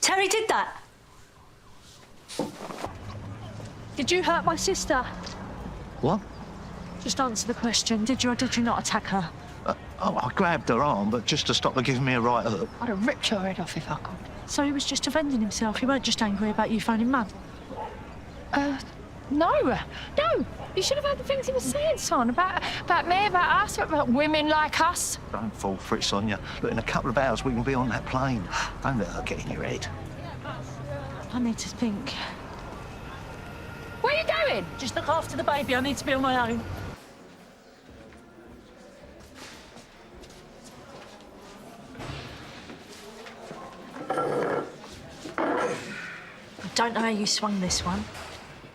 Terry did that? Did you hurt my sister? What? Just answer the question. Did you or did you not attack her? I grabbed her arm, but just to stop her giving me a right hook. I'd have ripped your head off if I could. So he was just avenging himself? He weren't just angry about you phoning Mum? No. You should have heard the things he was saying, son, about me, about us, about women like us. Don't fall for it, Sonia. Look, in a couple of hours, we can be on that plane. Don't let her get in your head. I need to think. Where are you going? Just look after the baby. I need to be on my own. I don't know how you swung this one.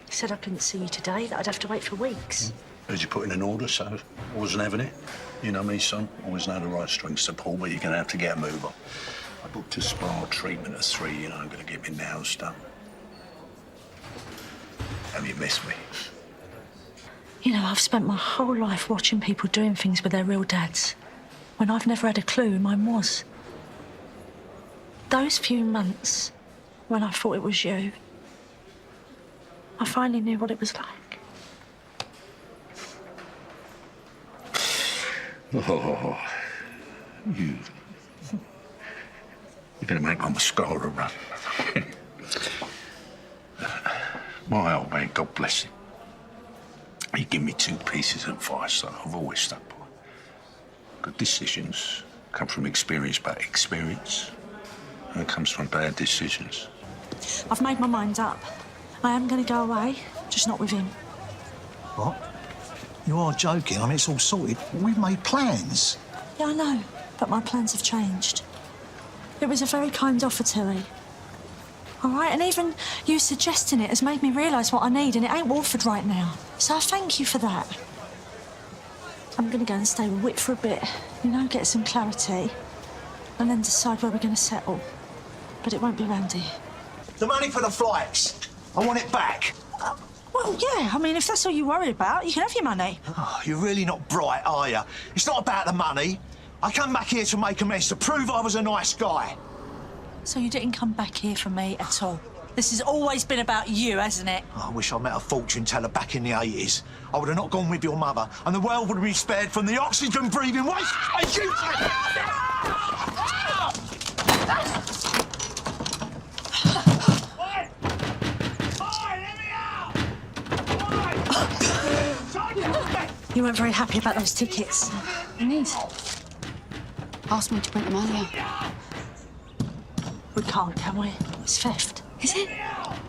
He said I couldn't see you today, that I'd have to wait for weeks. Heard you put in an order, so I wasn't having it. You know me, son. Always know the right strings to pull, but you're going to have to get a move on. I booked a spa treatment at 3, you know, I'm going to get my nails done. Have you missed me? You know, I've spent my whole life watching people doing things with their real dads, when I've never had a clue who mine was. Those few months when I thought it was you, I finally knew what it was like. Oh, you're going to make my mascara run. My old man, God bless him, he gave me 2 pieces of advice that I've always stuck by. Good decisions come from experience, but experience comes from bad decisions. I've made my mind up. I am going to go away, just not with him. What? You are joking. I mean, it's all sorted. We've made plans. Yeah, I know, but my plans have changed. It was a very kind offer, Terry. All right, and even you suggesting it has made me realise what I need, and it ain't Walford right now. So I thank you for that. I'm going to go and stay with Whit for a bit, you know, get some clarity, and then decide where we're going to settle. But it won't be round here. The money for the flights. I want it back. Well, yeah, I mean, if that's all you worry about, you can have your money. Oh, you're really not bright, are you? It's not about the money. I come back here to make amends, to prove I was a nice guy. So you didn't come back here for me at all? This has always been about you, hasn't it? I wish I met a fortune teller back in the 80s. I would have not gone with your mother, and the world would have been spared from the oxygen-breathing waste as you take. You weren't very happy about those tickets. Denise asked me to print them earlier. We can't, can we? It's theft. Is it?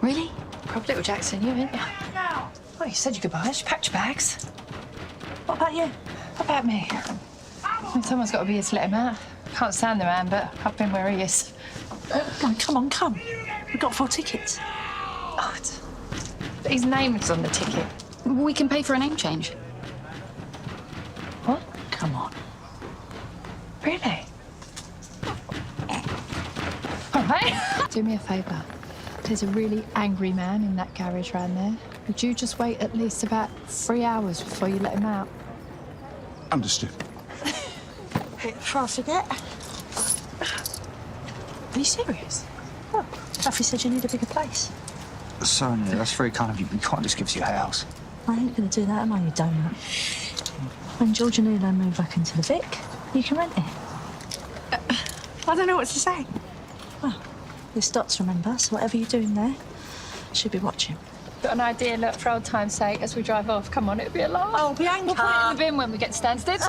Really? Proper little Jackson, you, ain't you? Well, you said you could buy it. You packed your bags. What about you? What about me? Well, someone's got to be here to let him out. Can't stand the man, but I've been where he is. No, come on, come. We've got 4 tickets. Oh, but his name is on the ticket. We can pay for a name change. What? Come on. Really? All right. Do me a favour. There's a really angry man in that garage round there. Would you just wait at least about 3 hours before you let him out? Understood. Before I forget. Are you serious? Oh, Duffy said you need a bigger place. Sorry, that's very kind of you. You can't just give us your house. I ain't going to do that, am I, you donut? When George and Ulo move back into the Vic, you can rent it. I don't know what to say. Well, there's Dots, remember, so whatever you're doing there, she'll be watching. Got an idea, look, for old time's sake, as we drive off. Come on, it'll be a laugh. Oh, Bianca! We'll put it in the bin when we get to Stansted.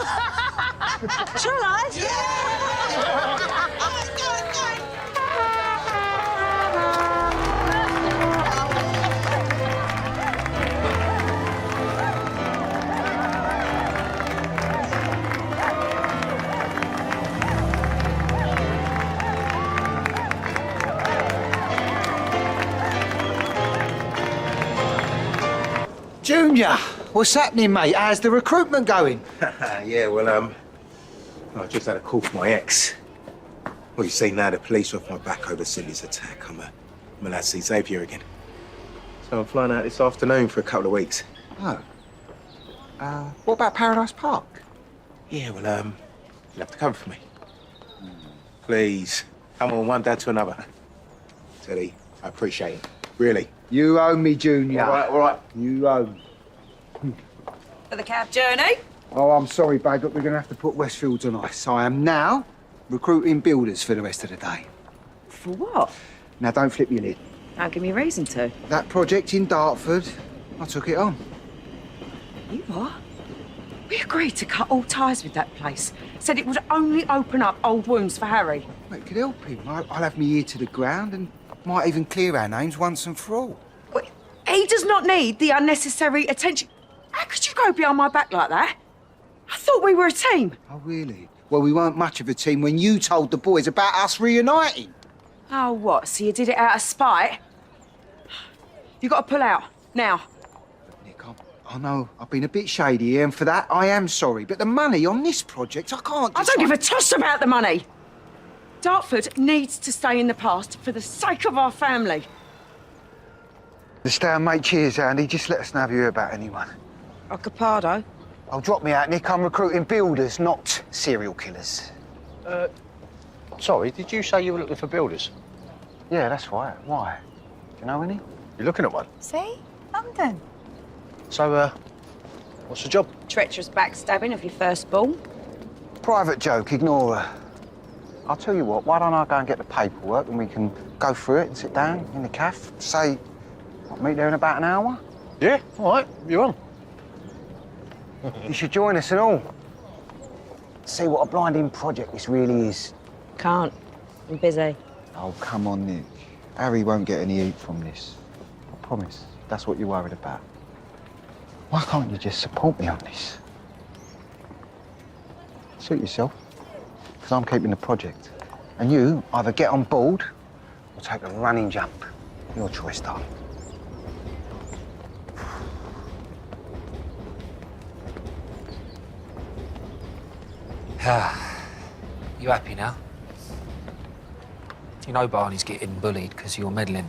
Shall I? Yeah! Junior, what's happening, mate? How's the recruitment going? Yeah, well, I just had a call from my ex. Well, you see, now the police are off my back over Cindy's attack. I'm allowed to see Xavier again. So I'm flying out this afternoon for a couple of weeks. Oh. What about Paradise Park? Yeah, well, you'll have to cover for me. Please. Come on, one dad to another. Teddy, I appreciate it. Really. You owe me, Junior. All right. You owe me. For the cab journey? Oh, I'm sorry, babe, but we're going to have to put Westfields on ice. I am now recruiting builders for the rest of the day. For what? Now, don't flip your lid. Don't give me a reason to. That project in Dartford, I took it on. You what? We agreed to cut all ties with that place. Said it would only open up old wounds for Harry. Well, it could help him. I'll have me ear to the ground and might even clear our names once and for all. But he does not need the unnecessary attention. How could you go behind my back like that? I thought we were a team. Oh, really? Well, we weren't much of a team when you told the boys about us reuniting. Oh, what? So you did it out of spite? You got to pull out now. Nick, I know I've been a bit shady here, and for that I am sorry. But the money on this project, I can't. I don't give a toss about the money. Dartford needs to stay in the past for the sake of our family. Just mate, cheers, Andy. Just let us know if you hear about anyone. Occupado. Oh, drop me out, Nick. I'm recruiting builders, not serial killers. Sorry, did you say you were looking for builders? Yeah, that's right. Why? Do you know any? You're looking at one. See? London. So, what's the job? Treacherous backstabbing of your firstborn. Private joke, ignore her. I'll tell you what, why don't I go and get the paperwork and we can go through it and sit down in the cafe, say, what, meet there in about an hour? Yeah, all right, you're on. You should join us and all. See what a blinding project this really is. Can't. I'm busy. Oh, come on, Nick. Harry won't get any heat from this. I promise. That's what you're worried about. Why can't you just support me on this? Suit yourself. Because I'm keeping the project. And you either get on board or take a running jump. Your choice, darling. You happy now? You know Barney's getting bullied because you're meddling.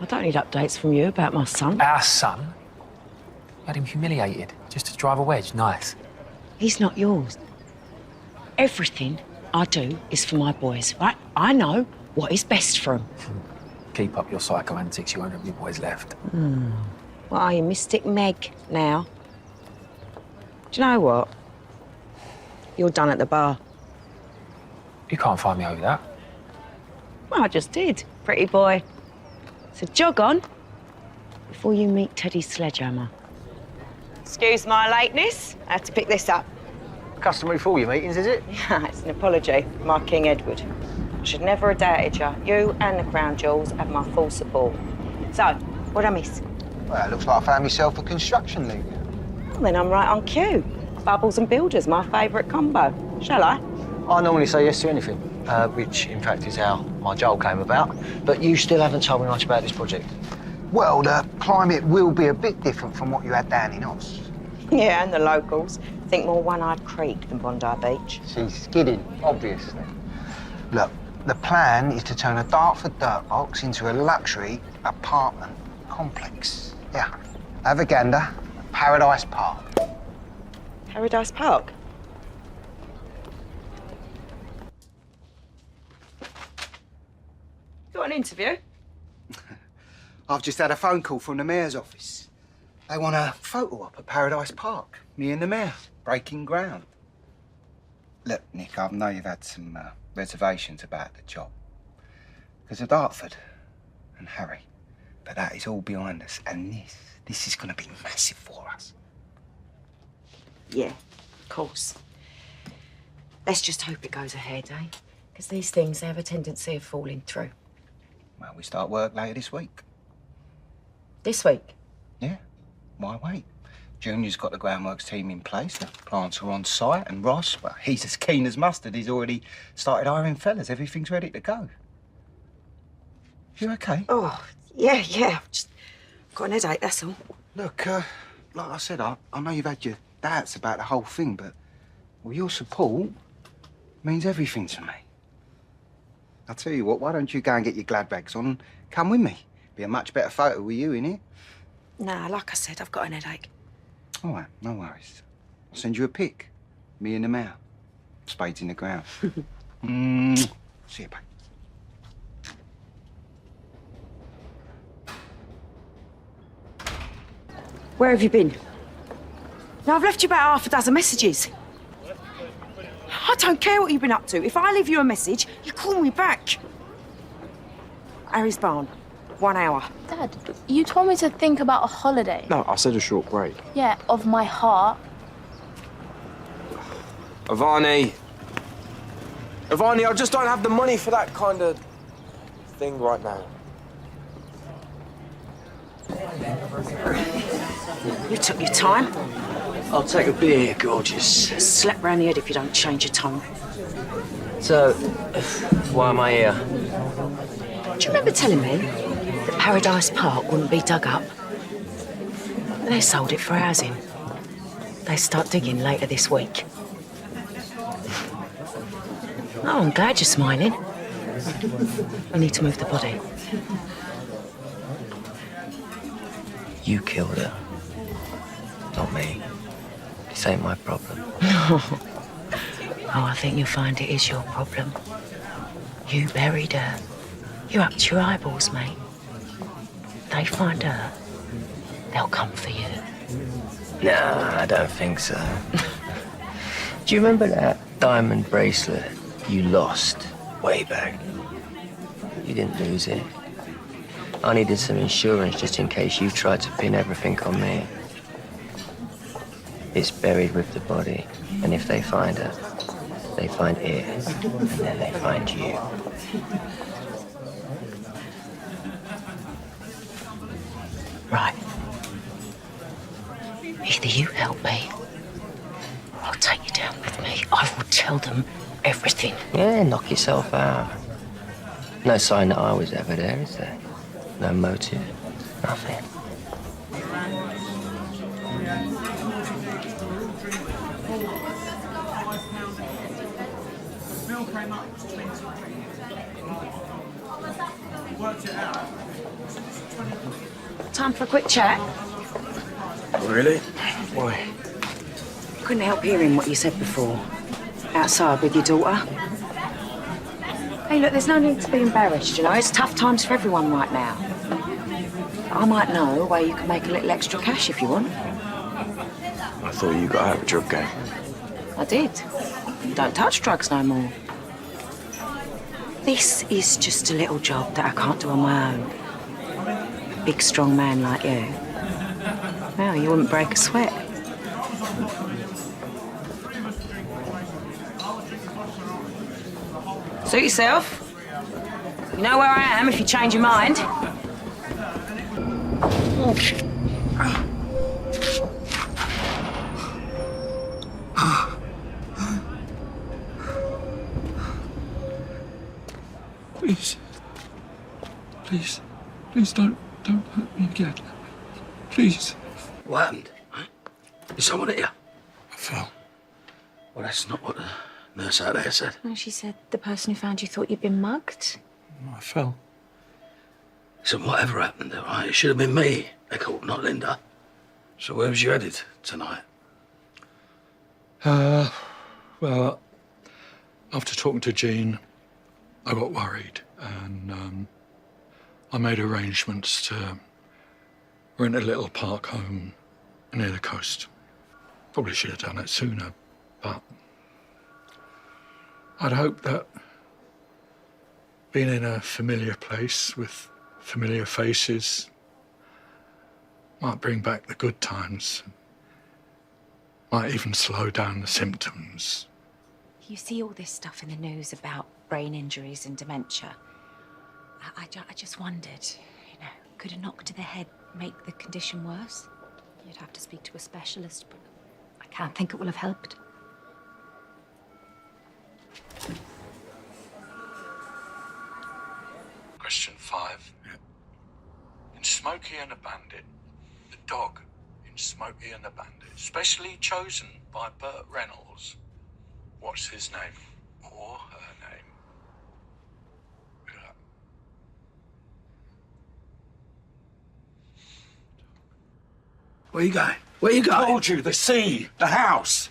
I don't need updates from you about my son. Our son? You had him humiliated just to drive a wedge. Nice. He's not yours. Everything I do is for my boys, right? I know what is best for them. Keep up your psycho antics, you won't have your boys left. What are you, Mystic Meg now? Do you know what? You're done at the bar. You can't find me over that. Well, I just did, pretty boy. So jog on before you meet Teddy's sledgehammer. Excuse my lateness. I have to pick this up. Customary for your meetings, is it? Yeah, it's an apology, my King Edward. I should never have doubted you. You and the Crown Jewels have my full support. So, what'd I miss? Well, it looks like I found myself a construction league. Well, then I'm right on cue. Bubbles and builders, my favourite combo. Shall I? I normally say yes to anything, which in fact is how my Joel came about. But you still haven't told me much about this project. Well, the climate will be a bit different from what you had down in Oz. Yeah, and the locals think more One-Eyed Creek than Bondi Beach. She's skidding, obviously. Look, the plan is to turn a Dartford dirt box into a luxury apartment complex. Yeah, have a gander, Paradise Park. Paradise Park? Got an interview? I've just had a phone call from the mayor's office. They want a photo op at Paradise Park. Me and the mayor, breaking ground. Look, Nick, I know you've had some reservations about the job. Because of Dartford and Harry. But that is all behind us. And this is going to be massive for us. Yeah, of course. Let's just hope it goes ahead, eh? Because these things, they have a tendency of falling through. Well, we start work later this week. This week? Yeah. Why wait? Junior's got the groundworks team in place. The plants are on site, and Ross, well, he's as keen as mustard. He's already started hiring fellas. Everything's ready to go. You okay? Oh, yeah. Just got an headache, that's all. Look, like I said, I know you've had your doubts about the whole thing, but well, your support means everything to me. I'll tell you what, why don't you go and get your glad rags on and come with me? Be a much better photo with you in it. Nah, like I said, I've got an headache. All right, no worries. I'll send you a pic. Me and the mayor. Spades in the ground. See you, babe. Where have you been? Now, I've left you about half a dozen messages. I don't care what you've been up to. If I leave you a message, you call me back. Harry's barn. 1 hour. Dad, you told me to think about a holiday. No, I said a short break. Yeah, of my heart. Avani, I just don't have the money for that kind of thing right now. You took your time. I'll take a beer, gorgeous. Slap round the head if you don't change your tone. So, why am I here? Do you remember telling me that Paradise Park wouldn't be dug up. They sold it for housing. They start digging later this week. Oh, I'm glad you're smiling. I need to move the body. You killed her. Not me. This ain't my problem. Oh, I think you'll find it is your problem. You buried her. You're up to your eyeballs, mate. They find her, they'll come for you. Nah, I don't think so. Do you remember that diamond bracelet you lost way back? You didn't lose it. I needed some insurance just in case you tried to pin everything on me. It's buried with the body, and if they find her, they find it, and then they find you. Right. Either you help me, or I'll take you down with me. I will tell them everything. Yeah, knock yourself out. No sign that I was ever there, is there? No motive, nothing. Time for a quick chat. Really? Why? Couldn't help hearing what you said before. Outside with your daughter. Hey, look, there's no need to be embarrassed, you know. It's tough times for everyone right now. I might know where you can make a little extra cash if you want. I thought you got out of a drug game. I did. Don't touch drugs no more. This is just a little job that I can't do on my own. A big, strong man like you. Well, you wouldn't break a sweat. Suit yourself. You know where I am if you change your mind. Please. Please. Please don't hurt me again. Please. What happened? Is someone here? I fell. Well, that's not what the nurse out there said. Well, she said the person who found you thought you'd been mugged. I fell. So whatever happened, all right, it should have been me they called, not Linda. So where was you headed tonight? Well, after talking to Jean, I got worried and I made arrangements to rent a little park home near the coast. Probably should have done it sooner, but I'd hoped that being in a familiar place with familiar faces might bring back the good times. Might even slow down the symptoms. You see all this stuff in the news about brain injuries and dementia. I just wondered, you know, could a knock to the head make the condition worse? You'd have to speak to a specialist, but I can't think it will have helped. Question 5. In Smokey and the Bandit, the dog in Smokey and the Bandit, specially chosen by Burt Reynolds, what's his name or her name? Where you going? Where you going? I told you, the sea, the house.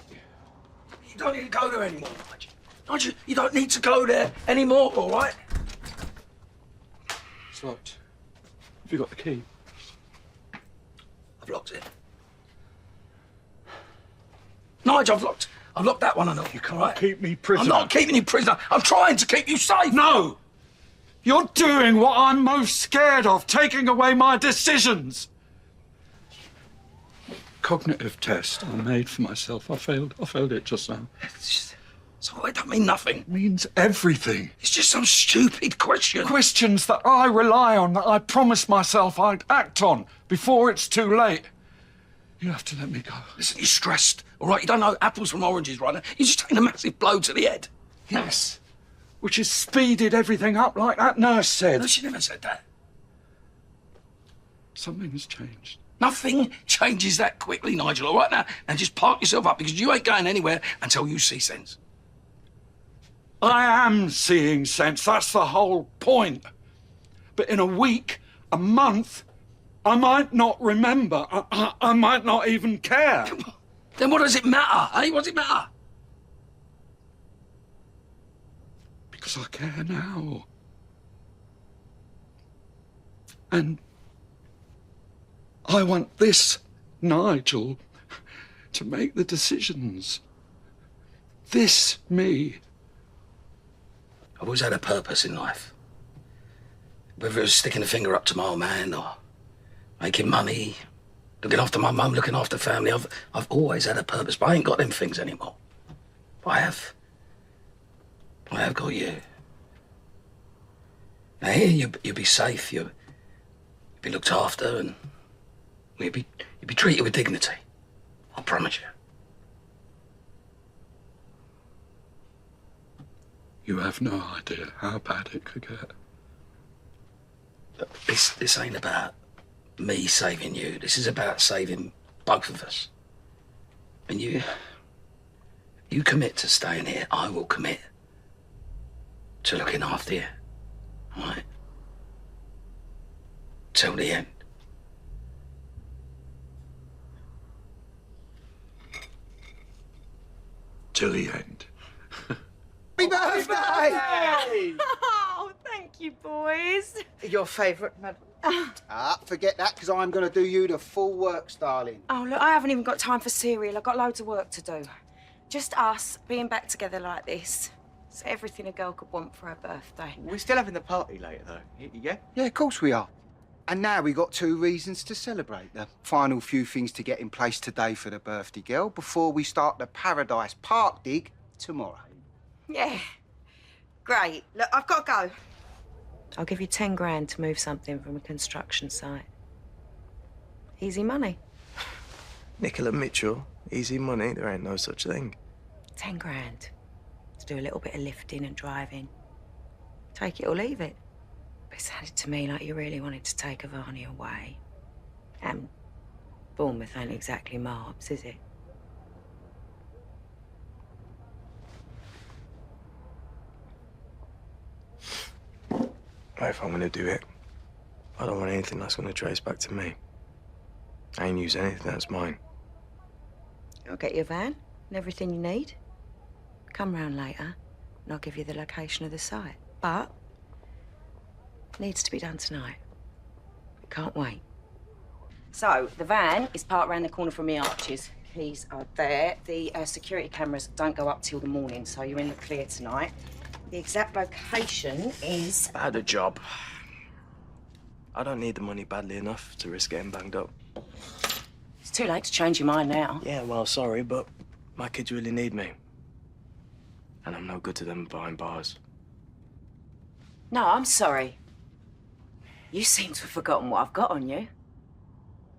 You don't need to go there anymore, Nigel. You don't need to go there anymore, all right? It's locked. Have you got the key? I've locked it. Nigel, I've locked that one, I know. You can't keep me prisoner. I'm not keeping you prisoner. I'm trying to keep you safe. No! You're doing what I'm most scared of, taking away my decisions. Cognitive test I made for myself. I failed it just now. So it don't mean nothing. It means everything. It's just some stupid question. Questions that I rely on, that I promised myself I'd act on before it's too late. You have to let me go. Listen, you're stressed, all right? You don't know apples from oranges right now. You're just taking a massive blow to the head. Yes. Which has speeded everything up like that nurse said. No, she never said that. Something's changed. Nothing changes that quickly, Nigel, all right now? Now just park yourself up because you ain't going anywhere until you see sense. I am seeing sense. That's the whole point. But in a week, a month, I might not remember. I might not even care. Then what does it matter, eh? What does it matter? Because I care now. And I want this Nigel to make the decisions. This me. I've always had a purpose in life. Whether it was sticking a finger up to my old man or making money, looking after my mum, looking after family, I've always had a purpose, but I ain't got them things anymore. But I have got you. Now here you'll be safe, you'll be looked after, and you'll be treated with dignity. I promise you. You have no idea how bad it could get. Look, this ain't about me saving you. This is about saving both of us. And you commit to staying here, I will commit to looking after you. All right? Till the end. Till the end. Happy birthday! Oh, thank you, boys. Your favourite, madam? Forget that, because I'm going to do you the full works, darling. Oh, look, I haven't even got time for cereal. I've got loads of work to do. Just us being back together like this. It's everything a girl could want for her birthday. We're still having the party later, though, yeah? Yeah, of course we are. And now we got 2 reasons to celebrate. The final few things to get in place today for the birthday girl before we start the Paradise Park dig tomorrow. Yeah. Great. Look, I've got to go. I'll give you 10 grand to move something from a construction site. Easy money. Nicola Mitchell, easy money, there ain't no such thing. 10 grand to do a little bit of lifting and driving. Take it or leave it. But it sounded to me like you really wanted to take Avani away. And Bournemouth ain't exactly Marbs, is it? If I'm gonna do it, I don't want anything that's gonna trace back to me. I ain't use anything that's mine. I'll get you a van and everything you need. Come round later and I'll give you the location of the site. But it needs to be done tonight. It can't wait. So, the van is parked round the corner from the arches. Keys are there. The security cameras don't go up till the morning, so you're in the clear tonight. The exact location is... I had a job. I don't need the money badly enough to risk getting banged up. It's too late to change your mind now. Yeah, well, sorry, but my kids really need me. And I'm no good to them behind bars. No, I'm sorry. You seem to have forgotten what I've got on you.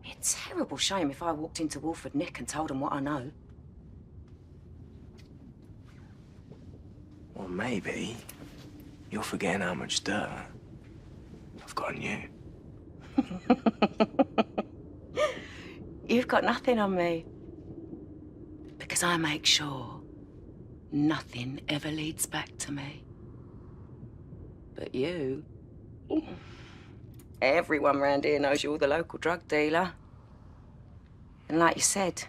It's a terrible shame if I walked into Wolford Nick and told them what I know. Well, maybe you're forgetting how much dirt I've got on you. You've got nothing on me. Because I make sure nothing ever leads back to me. But you... Everyone round here knows you're the local drug dealer. And like you said,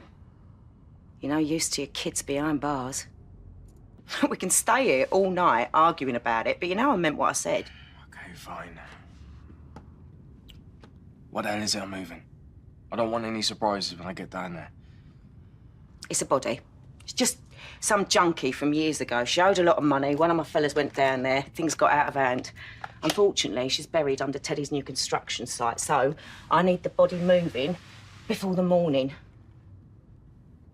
you're no use to your kids behind bars. We can stay here all night arguing about it, but you know I meant what I said. Okay, fine. What the hell is it I'm moving? I don't want any surprises when I get down there. It's a body. It's just some junkie from years ago. She owed a lot of money. One of my fellas went down there. Things got out of hand. Unfortunately, she's buried under Teddy's new construction site, so I need the body moving before the morning.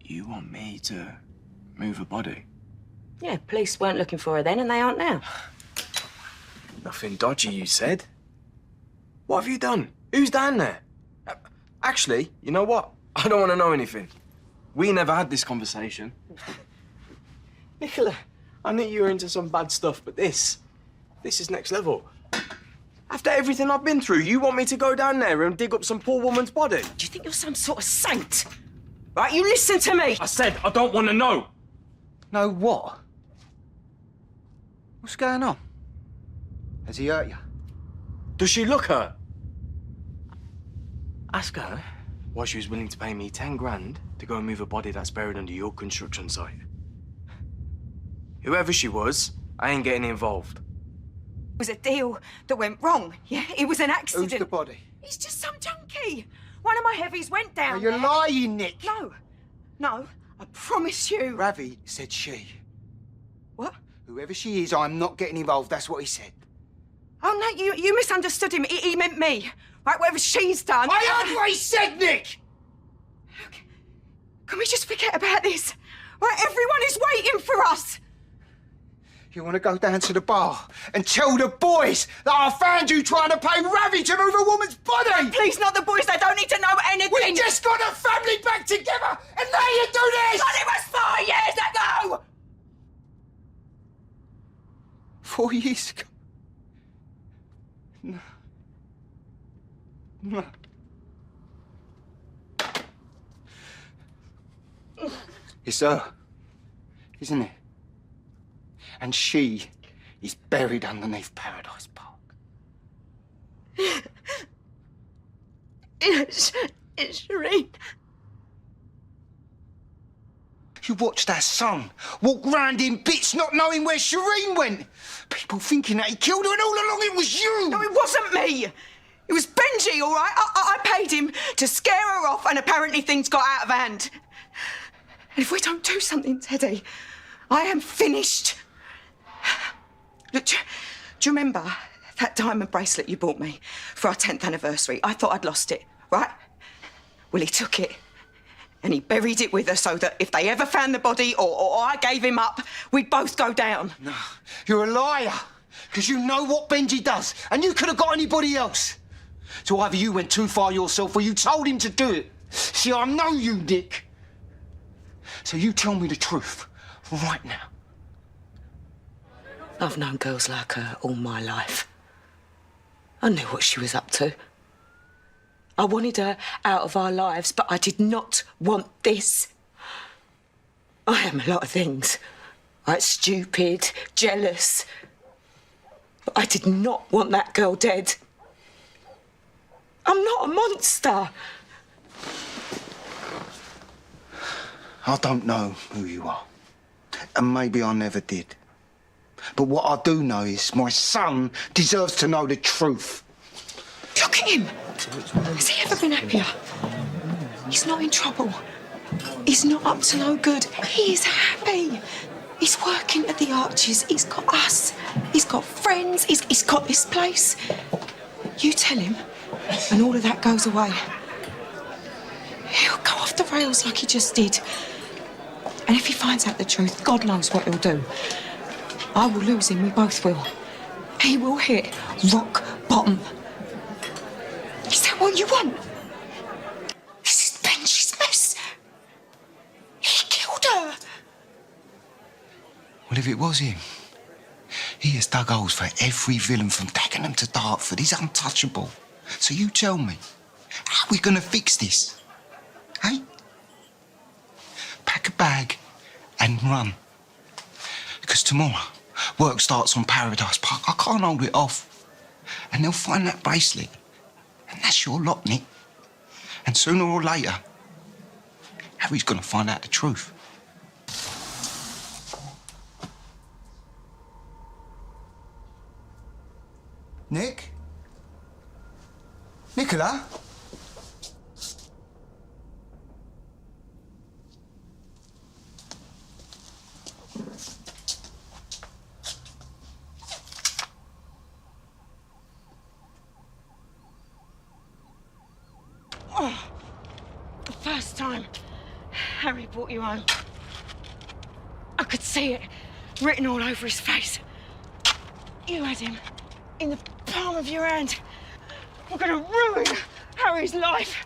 You want me to move a body? Yeah, police weren't looking for her then, and they aren't now. Nothing dodgy, you said. What have you done? Who's down there? Actually, you know what? I don't want to know anything. We never had this conversation. Nicola, I knew you were into some bad stuff, but this is next level. After everything I've been through, you want me to go down there and dig up some poor woman's body? Do you think you're some sort of saint? Right, you listen to me. I said I don't want to know. Know what? What's going on? Has he hurt you? Does she look hurt? Ask her why she was willing to pay me 10 grand to go and move a body that's buried under your construction site. Whoever she was, I ain't getting involved. It was a deal that went wrong, yeah? It was an accident. Who's the body? It's just some junkie. One of my heavies went down. Are you there. lying, Nick? No, I promise you. Ravi said she. What? Whoever she is, I'm not getting involved. That's what he said. Oh, no, you misunderstood him. He meant me. Right, whatever she's done. I heard what he said, Nick! Okay. Can we just forget about this? Right, everyone is waiting for us. You want to go down to the bar and tell the boys that I found you trying to pay Ravi to move a woman's body? Please, not the boys. They don't need to know anything. We just got a family back together, and now you do this! God, it was 4 years ago! 4 years ago? No. It's her, isn't it? And she is buried underneath Paradise Park. It's Shireen. You watched our son walk round in bits not knowing where Shireen went. People thinking that he killed her, and all along it was you. No, it wasn't me. It was Benji, all right? I paid him to scare her off, and apparently things got out of hand. And if we don't do something, Teddy, I am finished. Look, do you remember that diamond bracelet you bought me for our 10th anniversary? I thought I'd lost it, right? Well, he took it and he buried it with her so that if they ever found the body or I gave him up, we'd both go down. No, you're a liar, because you know what Benji does, and you could have got anybody else. So either you went too far yourself or you told him to do it. See, I know you, Nick. So you tell me the truth right now. I've known girls like her all my life. I knew what she was up to. I wanted her out of our lives, but I did not want this. I am a lot of things. Right, stupid, jealous. But I did not want that girl dead. I'm not a monster. I don't know who you are, and maybe I never did. But what I do know is my son deserves to know the truth. Look at him. Has he ever been happier? He's not in trouble. He's not up to no good. He is happy. He's working at the Arches. He's got us. He's got friends. He's got this place. You tell him, and all of that goes away. He'll go off the rails like he just did. And if he finds out the truth, God knows what he'll do. I will lose him, we both will. He will hit rock bottom. Is that what you want? This is Benji's mess. He killed her. Well, if it was him, he has dug holes for every villain from Dagenham to Dartford. He's untouchable. So you tell me, how are we going to fix this? Hey? Pack a bag and run. Because tomorrow, work starts on Paradise Park. I can't hold it off. And they'll find that bracelet. And that's your lot, Nick. And sooner or later, Harry's going to find out the truth. Nick? Nicola? Oh, the first time Harry brought you home, I could see it written all over his face. You had him in the palm of your hand. We're gonna ruin Harry's life.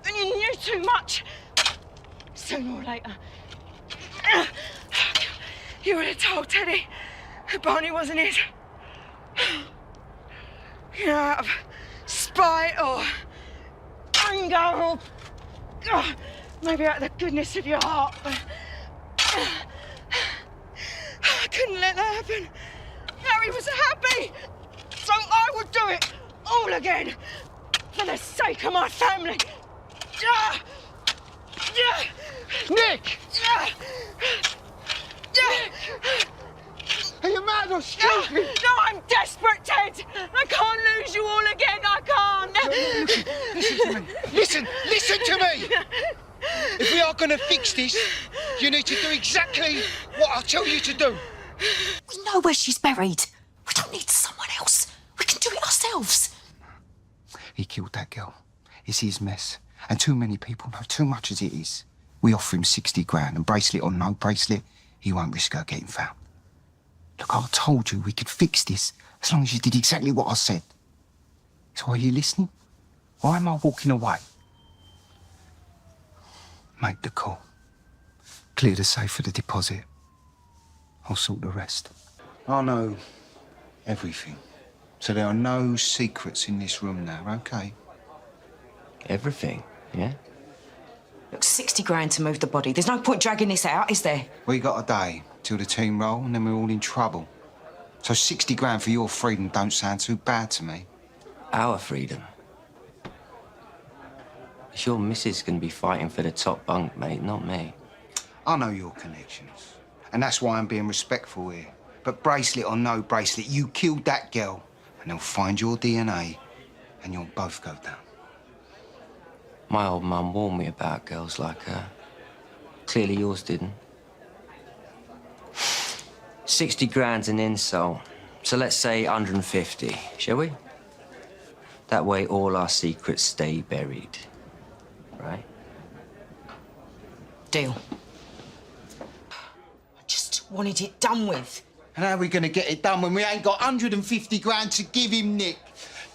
And you knew too much. Sooner or later. You would have told Teddy that Barney wasn't it. Out of spite or anger or maybe out of the goodness of your heart. But I couldn't let that happen. Harry was happy, so I would do it all again for the sake of my family. Nick! Are you mad or stupid? No, I'm desperate, Ted. I can't lose you all again. I can't. Listen to me. Listen to me. If we are going to fix this, you need to do exactly what I tell you to do. We know where she's buried. We don't need someone else. We can do it ourselves. He killed that girl. It's his mess. And too many people know too much as it is. We offer him 60 grand and bracelet or no bracelet, he won't risk her getting found. Look, I told you we could fix this as long as you did exactly what I said. So are you listening? Or am I walking away? Make the call. Clear the safe for the deposit. I'll sort the rest. I know everything. So there are no secrets in this room now, okay? Everything, yeah? Look, 60 grand to move the body. There's no point dragging this out, is there? We got a day till the team roll and then we're all in trouble. So 60 grand for your freedom don't sound too bad to me. Our freedom? It's your missus gonna be fighting for the top bunk, mate, not me. I know your connections. And that's why I'm being respectful here. But bracelet or no bracelet, you killed that girl. And they'll find your DNA and you'll both go down. My old mum warned me about girls like her. Clearly yours didn't. 60 grand's an insult. So let's say 150, shall we? That way all our secrets stay buried. Right? Deal. I just wanted it done with. And how are we going to get it done when we ain't got 150 grand to give him, Nick?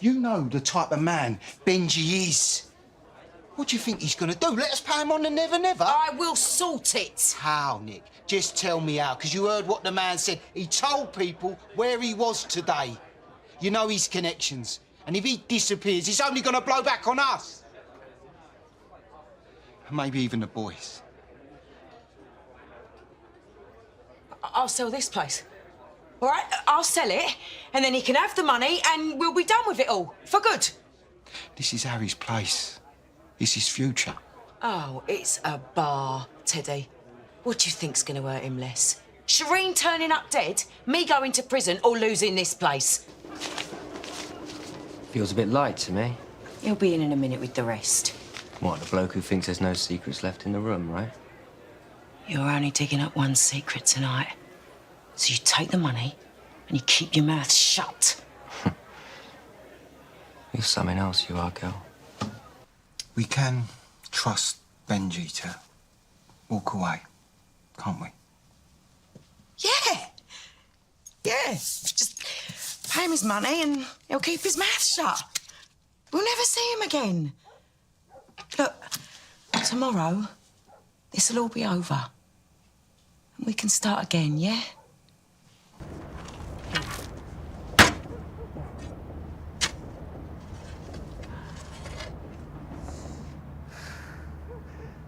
You know the type of man Benji is. What do you think he's going to do? Let us pay him on the never-never? I will sort it. How, Nick? Just tell me how, because you heard what the man said. He told people where he was today. You know his connections. And if he disappears, it's only going to blow back on us. And maybe even the boys. I'll sell this place. All right? I'll sell it, and then he can have the money, and we'll be done with it all, for good. This is Harry's place. It's his future. Oh, it's a bar, Teddy. What do you think's going to hurt him less? Shireen turning up dead, me going to prison, or losing this place? Feels a bit light to me. He'll be in a minute with the rest. What, the bloke who thinks there's no secrets left in the room, right? You're only digging up one secret tonight. So you take the money and you keep your mouth shut. You're something else, you are, girl. We can trust Benji to walk away, can't we? Yeah. Yeah. Just pay him his money and he'll keep his mouth shut. We'll never see him again. Look, tomorrow, this'll all be over. And we can start again, yeah?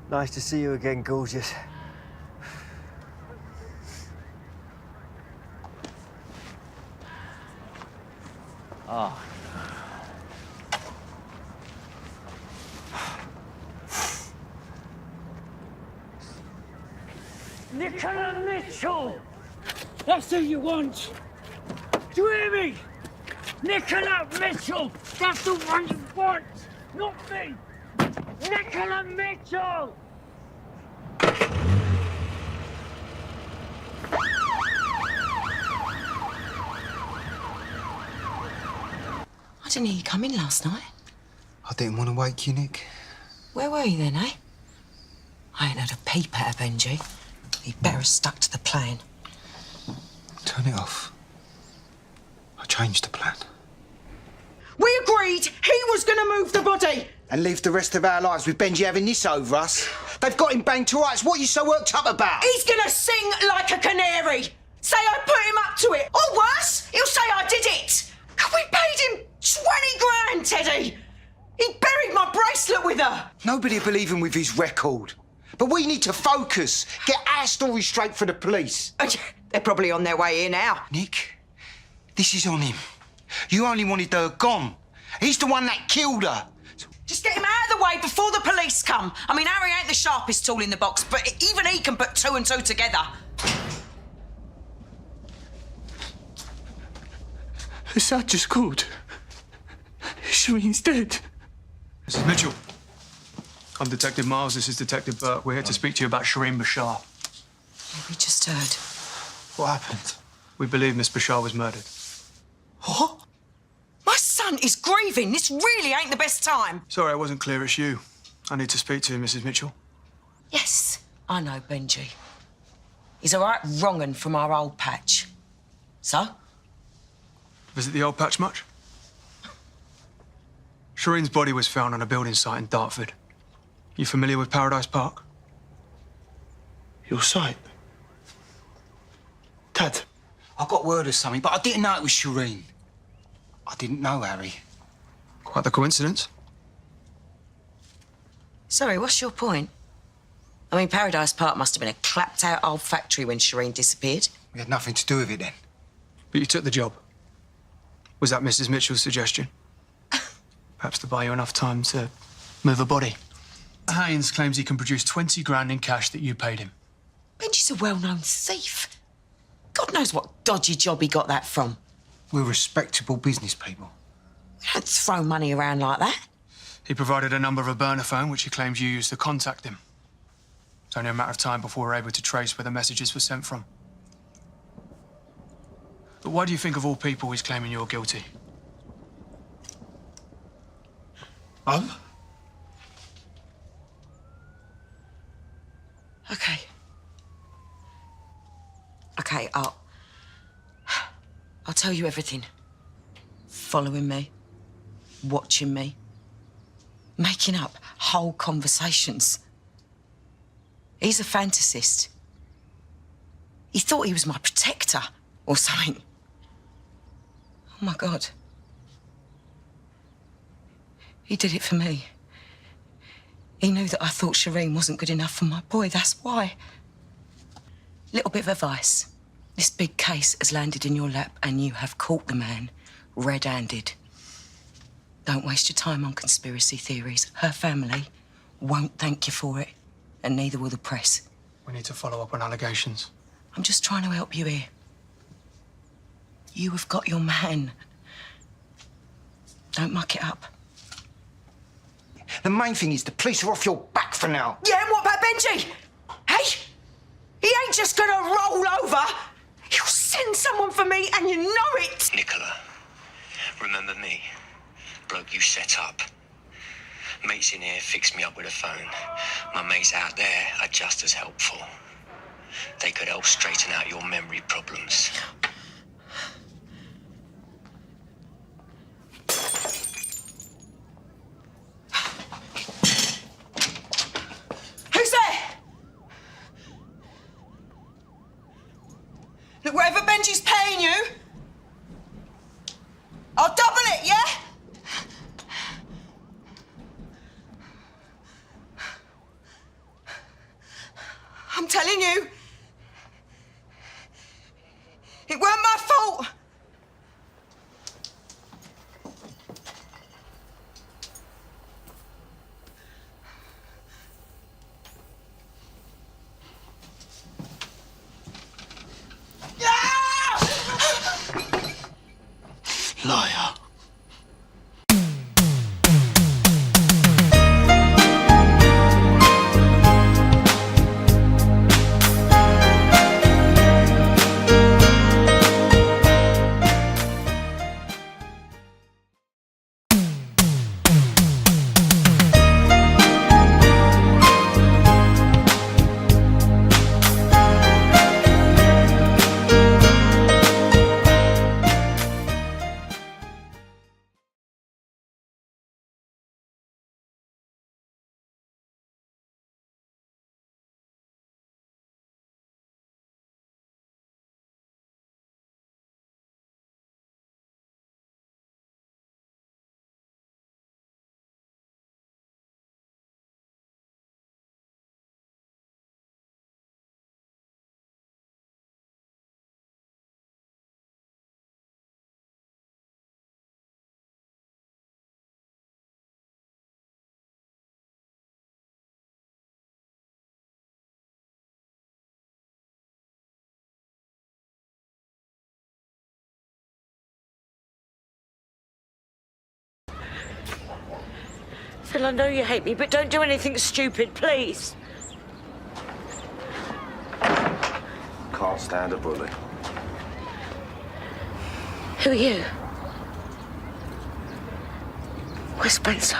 Nice to see you again, gorgeous. Ah. Nicola Mitchell! That's who you want! Do you hear me? Nicola Mitchell! That's the one you want! Not me! Nicola Mitchell! I didn't hear you come in last night. I didn't want to wake you, Nick. Where were you then, eh? I ain't had a peep out of Benji. He'd better have stuck to the plan. Turn it off. I changed the plan. We agreed he was going to move the body. And live the rest of our lives with Benji having this over us. They've got him banged to rights. What are you so worked up about? He's going to sing like a canary. Say I put him up to it. Or worse, he'll say I did it. We paid him 20 grand, Teddy! He buried my bracelet with her! Nobody believe him with his record. But we need to focus. Get our story straight for the police. They're probably on their way here now. Nick, this is on him. You only wanted her gone. He's the one that killed her. Just get him out of the way before the police come. I mean, Harry ain't the sharpest tool in the box, but even he can put 2 and 2 together. Assad just called. Shireen's dead. Mrs. Mitchell. I'm Detective Miles, this is Detective Burke. We're here to speak to you about Shireen Bashar. We just heard. What happened? We believe Miss Bashar was murdered. What? My son is grieving. This really ain't the best time. Sorry, I wasn't clear. It's you. I need to speak to Mrs. Mitchell. Yes, I know Benji. He's a right wrong'un from our old patch. So? Visit the old patch much? Shireen's body was found on a building site in Dartford. You familiar with Paradise Park? Your site? Dad, I got word of something, but I didn't know it was Shireen. I didn't know, Harry. Quite the coincidence. Sorry, what's your point? I mean, Paradise Park must have been a clapped-out old factory when Shireen disappeared. We had nothing to do with it then. But you took the job. Was that Mrs. Mitchell's suggestion? Perhaps to buy you enough time to move a body. Haynes claims he can produce 20 grand in cash that you paid him. Benji's a well-known thief. God knows what dodgy job he got that from. We're respectable business people. We don't throw money around like that. He provided a number of a burner phone, which he claims you used to contact him. It's only a matter of time before we're able to trace where the messages were sent from. But why do you think, of all people, he's claiming you're guilty? Okay. Okay, I'll tell you everything. Following me, watching me, making up whole conversations. He's a fantasist. He thought he was my protector or something. Oh, my God. He did it for me. He knew that I thought Shireen wasn't good enough for my boy, that's why. Little bit of advice. This big case has landed in your lap and you have caught the man red-handed. Don't waste your time on conspiracy theories. Her family won't thank you for it, and neither will the press. We need to follow up on allegations. I'm just trying to help you here. You have got your man. Don't muck it up. The main thing is the police are off your back for now. Yeah, and what about Benji? Hey, he ain't just gonna roll over. He'll send someone for me, and you know it. Nicola, remember me? Bloke you set up. Mates in here fixed me up with a phone. My mates out there are just as helpful. They could help straighten out your memory problems. Who's there? Look, whatever Benji's paying you, I'll double it, yeah? I'm telling you, it weren't my fault. Liar. Phil, I know you hate me, but don't do anything stupid, please. Can't stand a bully. Who are you? Where's Spencer?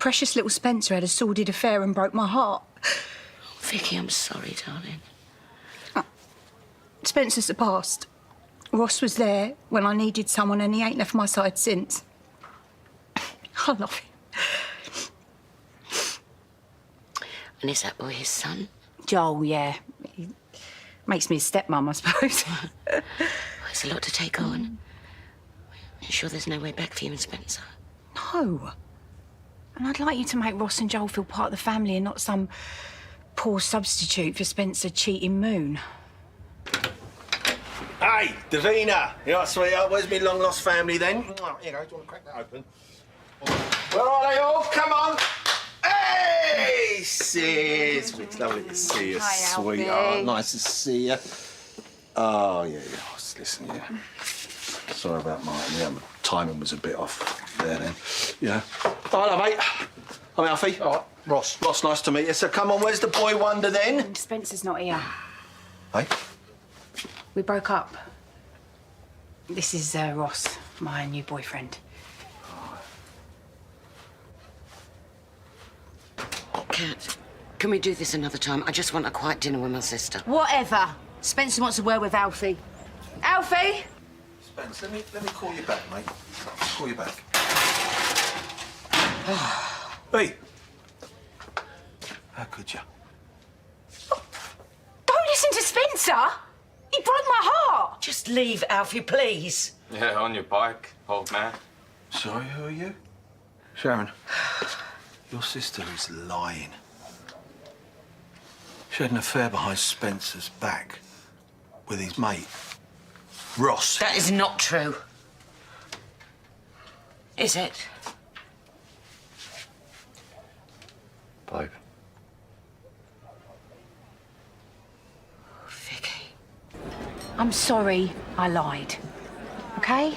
Precious little Spencer had a sordid affair and broke my heart. Vicky, I'm sorry, darling. Spencer's the past. Ross was there when I needed someone and he ain't left my side since. I love him. And is that boy his son? Joel, yeah. He makes me his stepmom, I suppose. It's a lot to take on. You sure there's no way back for you and Spencer? No. And I'd like you to make Ross and Joel feel part of the family and not some poor substitute for Spencer cheating Moon. Hey, Davina. You all right, sweetheart? Where's me long-lost family, then? Here you go. Do you want to crack that open? Where are they all? Come on. Hey, sis. It's lovely to see you, Hi, sweetheart. Alfie. Nice to see you. Oh, yeah. Listen, yeah. Sorry about mine. Yeah, my timing was a bit off there then. Yeah. Oh, hello, mate. I'm Alfie. All right. Ross, nice to meet you. So come on, where's the boy wonder then? Spencer's not here. Hey? We broke up. This is Ross, my new boyfriend. Kat, can we do this another time? I just want a quiet dinner with my sister. Whatever. Spencer wants a word with Alfie. Alfie! Spence, let me call you back, mate. Call you back. Hey. How could you? Don't listen to Spencer! He broke my heart! Just leave, Alfie, please. Yeah, on your bike, old man. Sorry, who are you? Sharon, your sister is lying. She had an affair behind Spencer's back with his mate, Ross. That is not true. Is it? Babe. I'm sorry I lied. Okay?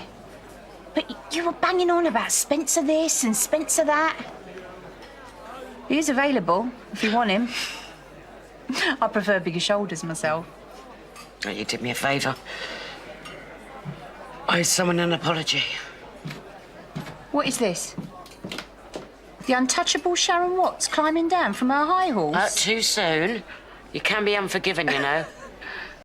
But you were banging on about Spencer this and Spencer that. He is available if you want him. I prefer bigger shoulders myself. Oh, you did me a favour. I owe someone an apology. What is this? The untouchable Sharon Watts climbing down from her high horse? Too soon. You can be unforgiving, you know.